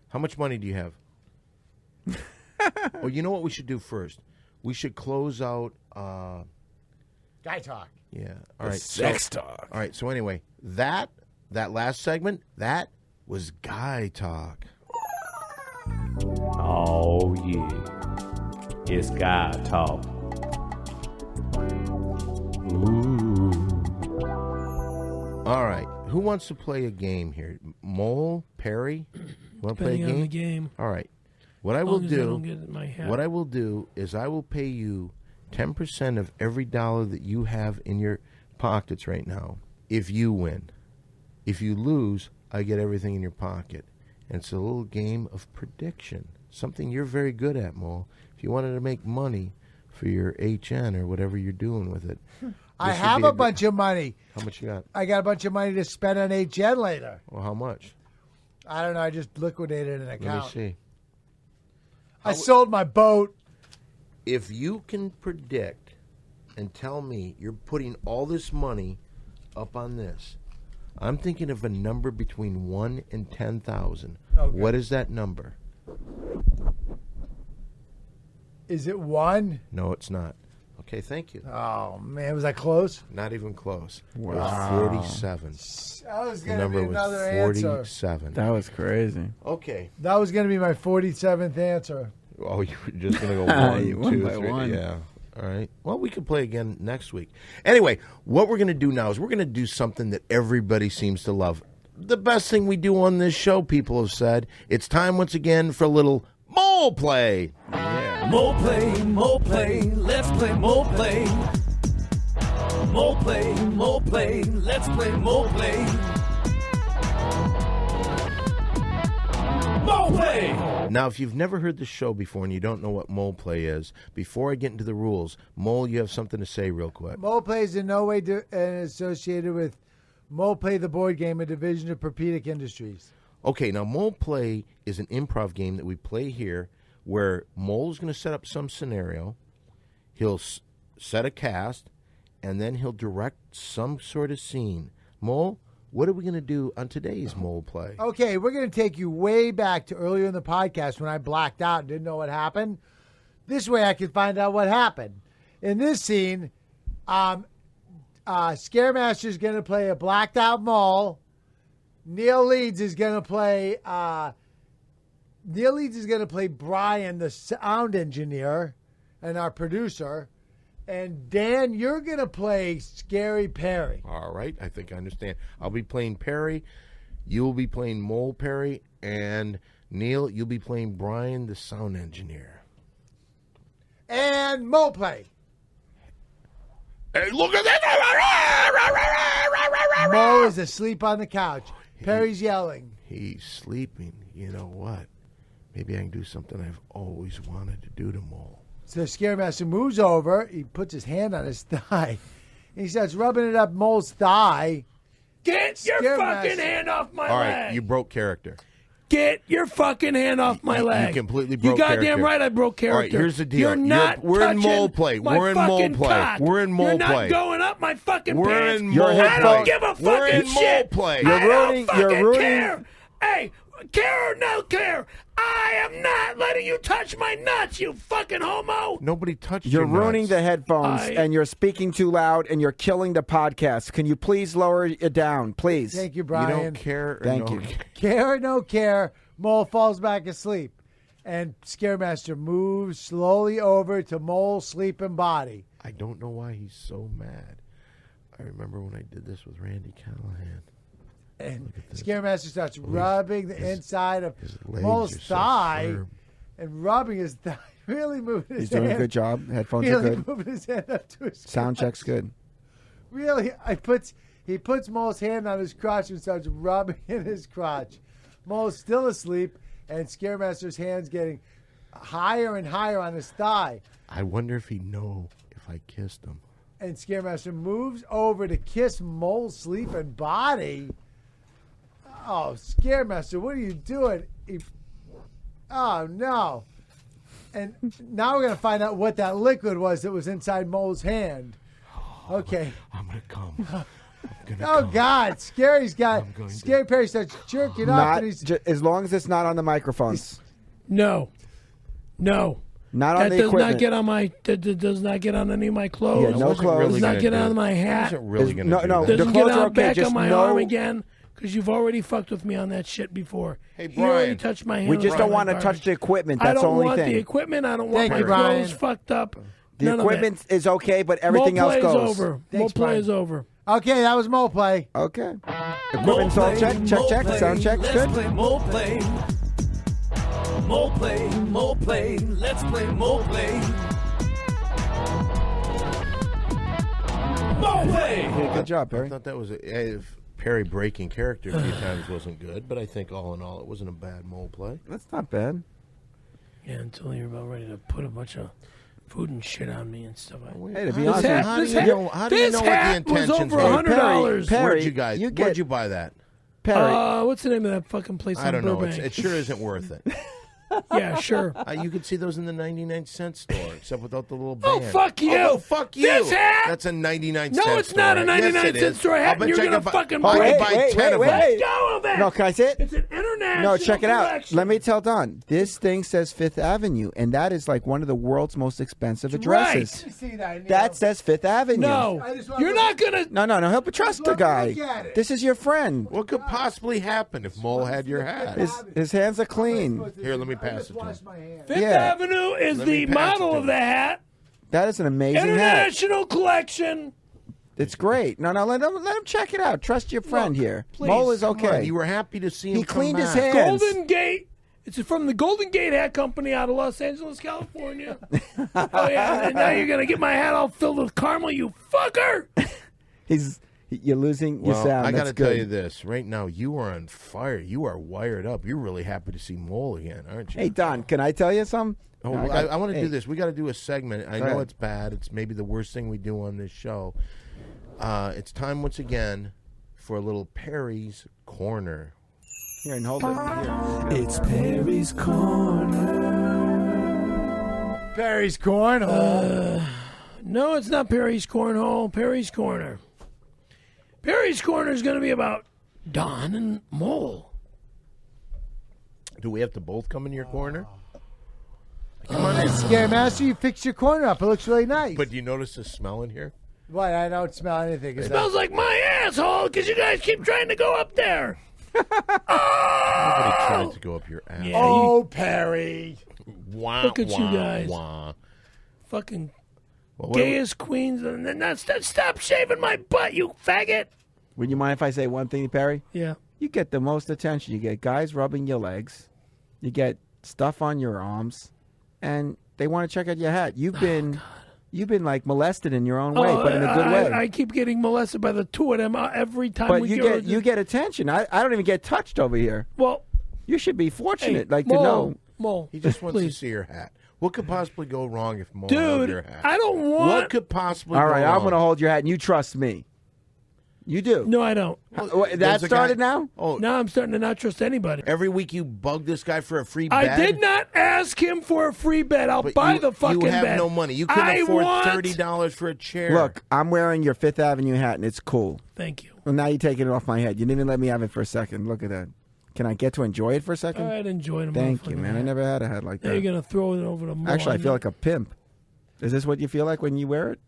How much money do you have? Well, you know what we should do first? We should close out. Guy talk. Yeah. All right. Sex talk. All right. So anyway, that last segment, that was guy talk. Oh, yeah. It's guy talk. Ooh. All right. Who wants to play a game here? Mole, Perry, want to play a Depending game? on the game. All right. What I As will long as I do. don't get my hat. What I will do is I will pay you 10% of every dollar that you have in your pockets right now if you win. If you lose, I get everything in your pocket. And it's a little game of prediction, something you're very good at, Mo. If you wanted to make money for your HN or whatever you're doing with it. I this would have be a bunch of money. How much you got? I got a bunch of money to spend on HN later. Well, how much? I don't know. I just liquidated an Let account. me see. I sold my boat. If you can predict and tell me you're putting all this money up on this, I'm thinking of a number between 1 and 10,000. Okay. What is that number? Is it 1? No, it's not. Okay, thank you. Oh, man. Was I close? Not even close. Wow. It was 47. That was The going to be number was another answer. 47. That was crazy. Okay. That was going to be my 47th answer. Oh, you were just going to go 1, You won 2, by 3. one. Yeah. All right. Well, we could play again next week. Anyway, what we're going to do now is we're going to do something that everybody seems to love. The best thing we do on this show, people have said. It's time once again for a little mole play. More play, let's play more play. Mole play, let's play mole play. Mole play! Now, if you've never heard the show before and you don't know what mole play is, before I get into the rules, Mole, you have something to say real quick. Mole play is in no way associated with Mole Play, the board game, a division of Perpedic Industries. Okay, now Mole Play is an improv game that we play here where Mole's going to set up some scenario, he'll set a cast, and then he'll direct some sort of scene. Mole, what are we going to do on today's Mole Play? Okay, we're going to take you way back to earlier in the podcast when I blacked out and didn't know what happened. This way I could find out what happened. In this scene, Scaremaster's going to play a blacked out mole. Neil Leeds is going to play Brian, the sound engineer, and our producer. And Dan, you're going to play Scary Perry. All right, I think I understand. I'll be playing Perry. You'll be playing Mole Perry. And Neil, you'll be playing Brian, the sound engineer. And Mole Play. Hey, look at that! Mo is asleep on the couch. Perry's yelling. He's sleeping. You know what? Maybe I can do something I've always wanted to do to Mole. So Scaremaster moves over. He puts his hand on his thigh. He starts rubbing it up Mole's thigh. Get your fucking hand off my leg. All right, you broke character. Get your fucking hand off my leg. You completely broke character. You goddamn character. right I broke character. All right, here's the deal. You're not We're in Mole touching Play. my We're in Mole fucking Play. cock. We're in Mole You're Play. not going up my fucking We're pants. in Mole I don't Play. give a We're fucking in shit. Mole Play. I don't fucking care. Hey, care or no care, I am not letting you touch my nuts, you fucking homo. Nobody touched You're your ruining nuts. the headphones, and you're speaking too loud, and you're killing the podcast. Can you please lower it down, please? Thank you, Brian. You don't care. Or Thank no you. Care or no care, Mole falls back asleep. And Scaremaster moves slowly over to Mole's sleeping body. I don't know why he's so mad. I remember when I did this with Randy Callahan. And Scaremaster starts rubbing the inside of legs Mole's are so thigh firm. and rubbing his thigh. Really moving his He's doing hand. a good job. Headphones are Really good. moving his hand up to his Sound crotch. check's good. Really, he puts Mole's hand on his crotch and starts rubbing in his crotch. Mole's still asleep, and Scaremaster's hand's getting higher and higher on his thigh. I wonder if he'd know if I kissed him. And Scaremaster moves over to kiss Mole's sleeping body. Oh, Scaremaster, what are you doing? Oh, no. And now we're going to find out what that liquid was that was inside Mole's hand. Okay. I'm going to come. Oh, God. Scary Perry starts jerking off. Not And he's, as long as it's not on the microphones. No. Not on That the does equipment. not get on my. That does not get on any of my clothes. Yeah, no clothes. Does not get on my I hat. wasn't really going to no, do no. that. Doesn't The get clothes are on okay, back just on my no- arm again because you've already fucked with me on that shit before. Hey, You already Brian. touched my hand. We with just don't my want to garbage. touch the equipment. I That's the don't only want thing. the equipment. I don't want Thank my you, Brian. clothes fucked up. The None equipment of it. is okay, but everything Mole else play goes. is over. Mole Thanks, play Brian. is over. okay, that was Mole Play. Okay. Equipment's all check. Sound check's Let's good. play mole play. Mole play, let's play mole play. Mole play! You did a good job, I Perry. thought that was Perry breaking character a few times wasn't good, but I think all in all it wasn't a bad Mole Play. That's not bad. Yeah, until you're about ready to put a bunch of food and shit on me and stuff. Hey, to be This honest, hat- How do this you hat- know? How do you this know what the hat was intentions over were? $100. Perry, Where'd you guys? you get- Where'd you buy that? Perry, What's the name of that fucking place I on don't know. Burbank? It sure isn't worth it. Yeah, sure. You could see those in the 99-cent store, except without the little Oh, band. fuck you. Oh, fuck you. This hat? That's a 99-cent No, store. it's not a 99-cent store hat, I'll bet and you're you I gonna could fucking buy, buy I it. could buy 10 of them. wait. Go with it. No, can I say it? It's an international No, check it out. collection. Let me tell Don. This thing says Fifth Avenue, and that is like one of the world's most expensive That's addresses. right. See that, Neil? That says Fifth Avenue. No, I just want you're to- not gonna. No. Help trust the Look guy. at it. This is your friend. What could possibly happen if Mole had your hat? His hands are clean. Here, let me I pass just it to him. washed my hands. Fifth Yeah. Avenue is Let me the pass it model to of him. the hat. That is an amazing hat. International collection. It's great. No, let him check it out. Trust your friend here. please, Mole is Come on, okay. you were happy to see him He come cleaned his back. hands. Golden Gate It's from the Golden Gate Hat Company out of Los Angeles, California. Oh, yeah, and now you're going to get my hat all filled with caramel, you fucker! You're losing your Well, sound. I got to tell you this. Right now, you are on fire. You are wired up. You're really happy to see Mole again, aren't you? Hey, Don, can I tell you something? Oh, No, I want to hey. do this. We got to do a segment. I Go know ahead. it's bad. It's maybe the worst thing we do on this show. It's time once again for a little Perry's Corner. Here, and hold it. Here. It's Perry's Corner. Perry's Cornhole. No, it's not Perry's Cornhole. Perry's Corner. Perry's Corner is going to be about Don and Mole. Do we have to both come in your corner? Come on in. Scary Master, you fixed your corner up. It looks really nice. But do you notice the smell in here? What? I don't smell anything. It smells like my asshole because you guys keep trying to go up there. Nobody tried to go up your ass. Yeah, Oh, Perry. Wah, Look at you wah, guys. wah. Fucking Well, what- gayest queens. And then stop shaving my butt, you faggot. Would you mind if I say one thing, Perry? Yeah. You get the most attention. You get guys rubbing your legs. You get stuff on your arms, and they want to check out your hat. You've been like molested in your own way, but in a good way. I keep getting molested by the two of them every time but we you go. you get attention. I don't even get touched over here. Well, You should be fortunate, hey, like Mo, to know. Mo, He just wants to please. see your hat. What could possibly go wrong if Mo held your Dude, hat? I don't want. What could possibly All go right, wrong? I'm going to hold your hat, and you trust me. You do. No, I don't. That There's a started guy- now? Oh, Now I'm starting to not trust anybody. every week you bug this guy for a free bed? I did not ask him for a free bed. I'll But buy you, the fucking you have bed. no money. You couldn't I afford want... $30 for a chair. Look, I'm wearing your Fifth Avenue hat, and it's cool. Thank you. Well, now you're taking it off my head. You didn't even let me have it for a second. Look at that. Can I get to enjoy it for a second? All right, enjoy it. Thank you, man. I never had a hat like Now that. you're gonna throw it over the. Actually, I feel like a pimp. Is this what you feel like when you wear it?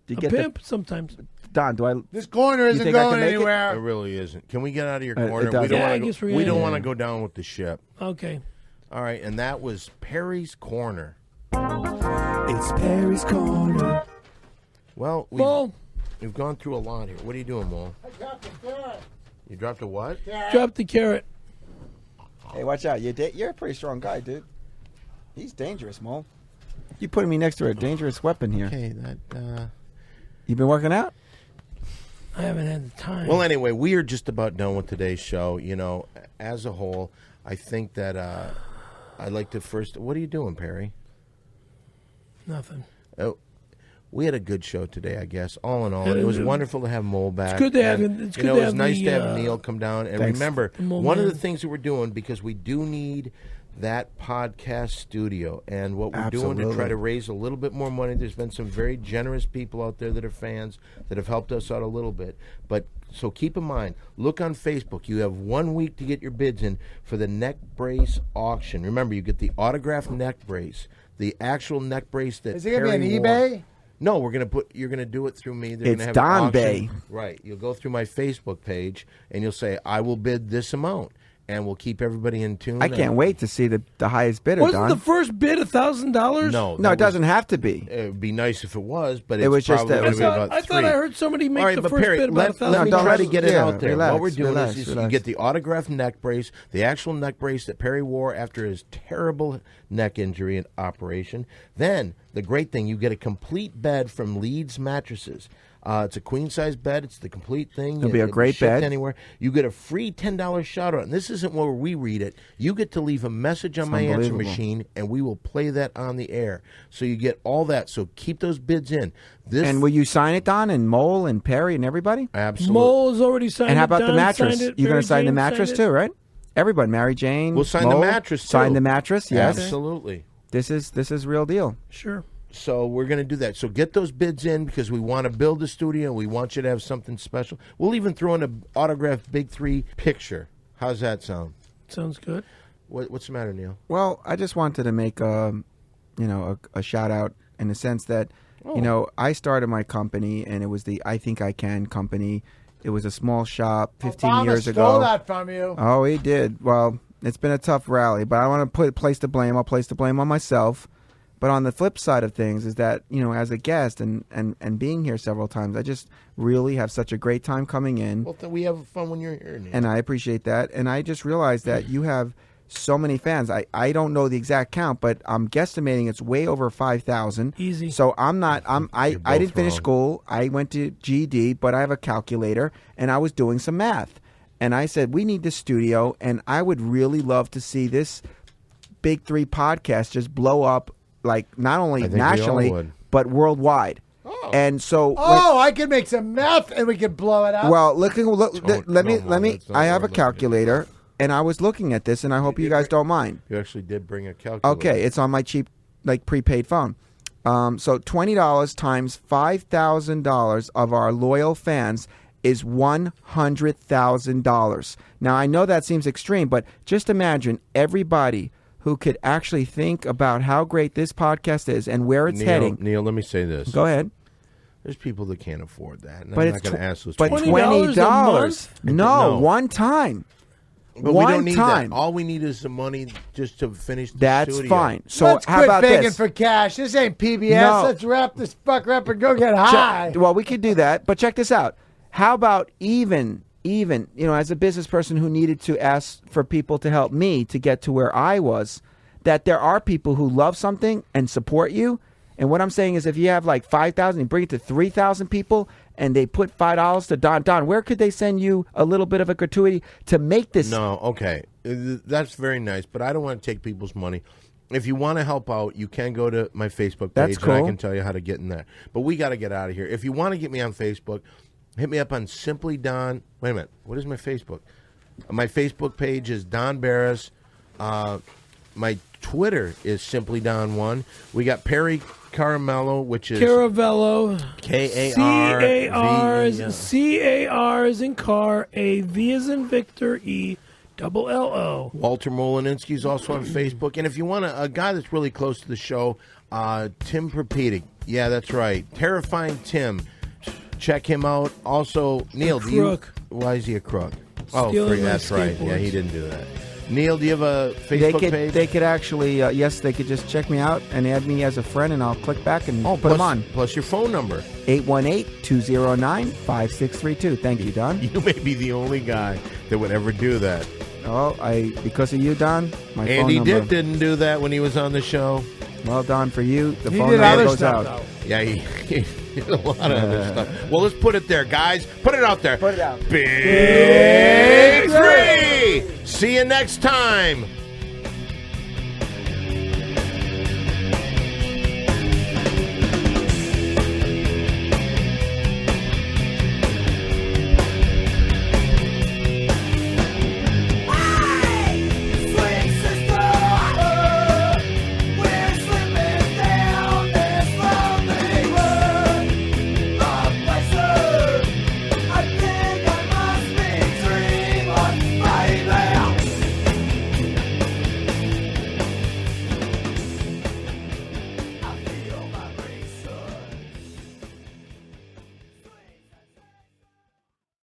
Do you a get pimp sometimes. Don, do I? This corner isn't think I can going make it? it anywhere. really isn't. Can we get out of your It corner? does. We don't Yeah, I want guess to. we're We gonna- don't want to go down with the ship. Okay. All right, and that was Perry's Corner. It's Perry's Corner. Well, Mo, we've gone through a lot here. What are you doing, Mo? You dropped a what? drop the carrot. Hey, watch out! You're a pretty strong guy, dude. He's dangerous, Mo. You putting me next to a dangerous weapon here. Okay, that. You been working out? I haven't had the time. Well, anyway, we are just about done with today's show. You know, as a whole, I think that I'd like to first. What are you doing, Perry? Nothing. Oh, we had a good show today, I guess. All in all, it was wonderful to have Mole back. good to have And, him. It's you good know, to it was have nice the, to have Neil come down. And Thanks. remember, Mole one of the Man. things that we're doing, because we do need that podcast studio, and what we're doing to try Absolutely. to raise a little bit more money. There's been some very generous people out there that are fans that have helped us out a little bit. But so keep in mind, look on Facebook. You have 1 week to get your bids in for the neck brace auction. Remember, you get the autographed neck brace, the actual neck brace that Is it going to be on Perry wore. eBay? No, we're gonna put. You're gonna do it through me. They're It's gonna have Don an auction. Bay. Right. You'll go through my Facebook page and you'll say, "I will bid this amount," and we'll keep everybody in tune. I can't wait to see the highest bidder, Wasn't Don. the first bid $1,000? No, No, it doesn't have to be. It would be nice if it was, but It it's was just probably that- gonna be about I thought three. I heard somebody make All right, the but first Perry, bid about let me No, don't try to let- get it yeah, out there. relax, what we're doing relax, is you relax. get the autographed neck brace, the actual neck brace that Perry wore after his terrible neck injury and operation. Then, the great thing, you get a complete bed from Leeds Mattresses. It's a queen-size bed. It's the complete thing. It'll be a It'll great shipped bed. Anywhere. You get a free $10 shout-out. And this isn't where we read it. You get to leave a message on my answer unbelievable. machine, and we will play that on the air. So you get all that. So keep those bids in. This And will you sign it, Don, and Mole and Perry and everybody? absolutely. Mole's already signed And how it. about the Don mattress? signed it, You're going Mary to sign the Jane mattress signed it. too, right? Everybody, Mary Jane. We'll sign the Mo, mattress, too. Sign the mattress. Yes. Absolutely. This is real deal. Sure. So we're going to do that. So get those bids in because we want to build a studio. We want you to have something special. We'll even throw in an autographed Big 3 picture. How's that sound? Sounds good. What's the matter, Neil? Well, I just wanted to make a shout out in the sense that I started my company and it was the I Think I Can company. It was a small shop 15 Obama years stole ago. that from you. Oh, he did. Well, it's been a tough rally, but I want to place the blame. I'll place the blame on myself. But on the flip side of things is that, as a guest and being here several times, I just really have such a great time coming in. Well, we have fun when you're here, Neil. And I appreciate that. And I just realized that you have so many fans. I don't know the exact count, but I'm guesstimating it's way over 5,000. Easy. So I didn't finish school. I went to GED, but I have a calculator, and I was doing some math. And I said, we need this studio, and I would really love to see this Big Three podcast just blow up, like not only nationally, but worldwide. Oh. And so, I could make some meth and we could blow it up. Well, let me. I have a calculator, and I was looking at this, and I hope you guys don't mind. You actually did bring a calculator. Okay, it's on my cheap, like prepaid phone. So $20 times $5,000 of our loyal fans is $100,000. Now I know that seems extreme, but just imagine everybody who could actually think about how great this podcast is and where it's heading. Neil, let me say this. Go ahead. There's people that can't afford that. And But I'm it's not going to ask those but people. $20. No, one time. But one we don't need time. that. All we need is the money just to finish the That's studio. fine. So Let's how quit about begging this? for cash. This ain't PBS. No. Let's wrap this fucker up and go get high. Well, we could do that, but check this out. How about even, as a business person who needed to ask for people to help me to get to where I was, that there are people who love something and support you. And what I'm saying is if you have like 5,000, you bring it to 3,000 people and they put $5 to Don, where could they send you a little bit of a gratuity to make this? No, okay. That's very nice, but I don't want to take people's money. If you want to help out, you can go to my Facebook page, That's cool. and I can tell you how to get in there. But we got to get out of here. If you want to get me on Facebook, hit me up on Simply Don. Wait a minute. What is my Facebook? My Facebook page is Don Barris. My Twitter is Simply Don1. We got Perry Caramello, which is Caravello. K-A-R-V-E. C-A-R as in car, A V as in Victor, E-double-L-O. Walter Molininski is also on Facebook. And if you want a guy that's really close to the show, Tim Perpedic. Yeah, that's right. Terrifying Tim. Check him out. Also, Neil, why is he a crook? That's right. Yeah, he didn't do that. Neil, do you have a Facebook page? They could actually, yes, they could just check me out and add me as a friend, and I'll click back and put them on. Plus your phone number. 818-209-5632. Thank you, Don. You may be the only guy that would ever do that. Oh, because of you, Don, my Andy phone number. Dick didn't do that when he was on the show. Well, Don, for you, the He phone did number other goes stuff, out. though. Yeah, he did a lot of other stuff. Well, let's put it there, guys. Put it out there. Put it out. Big Three. See you next time.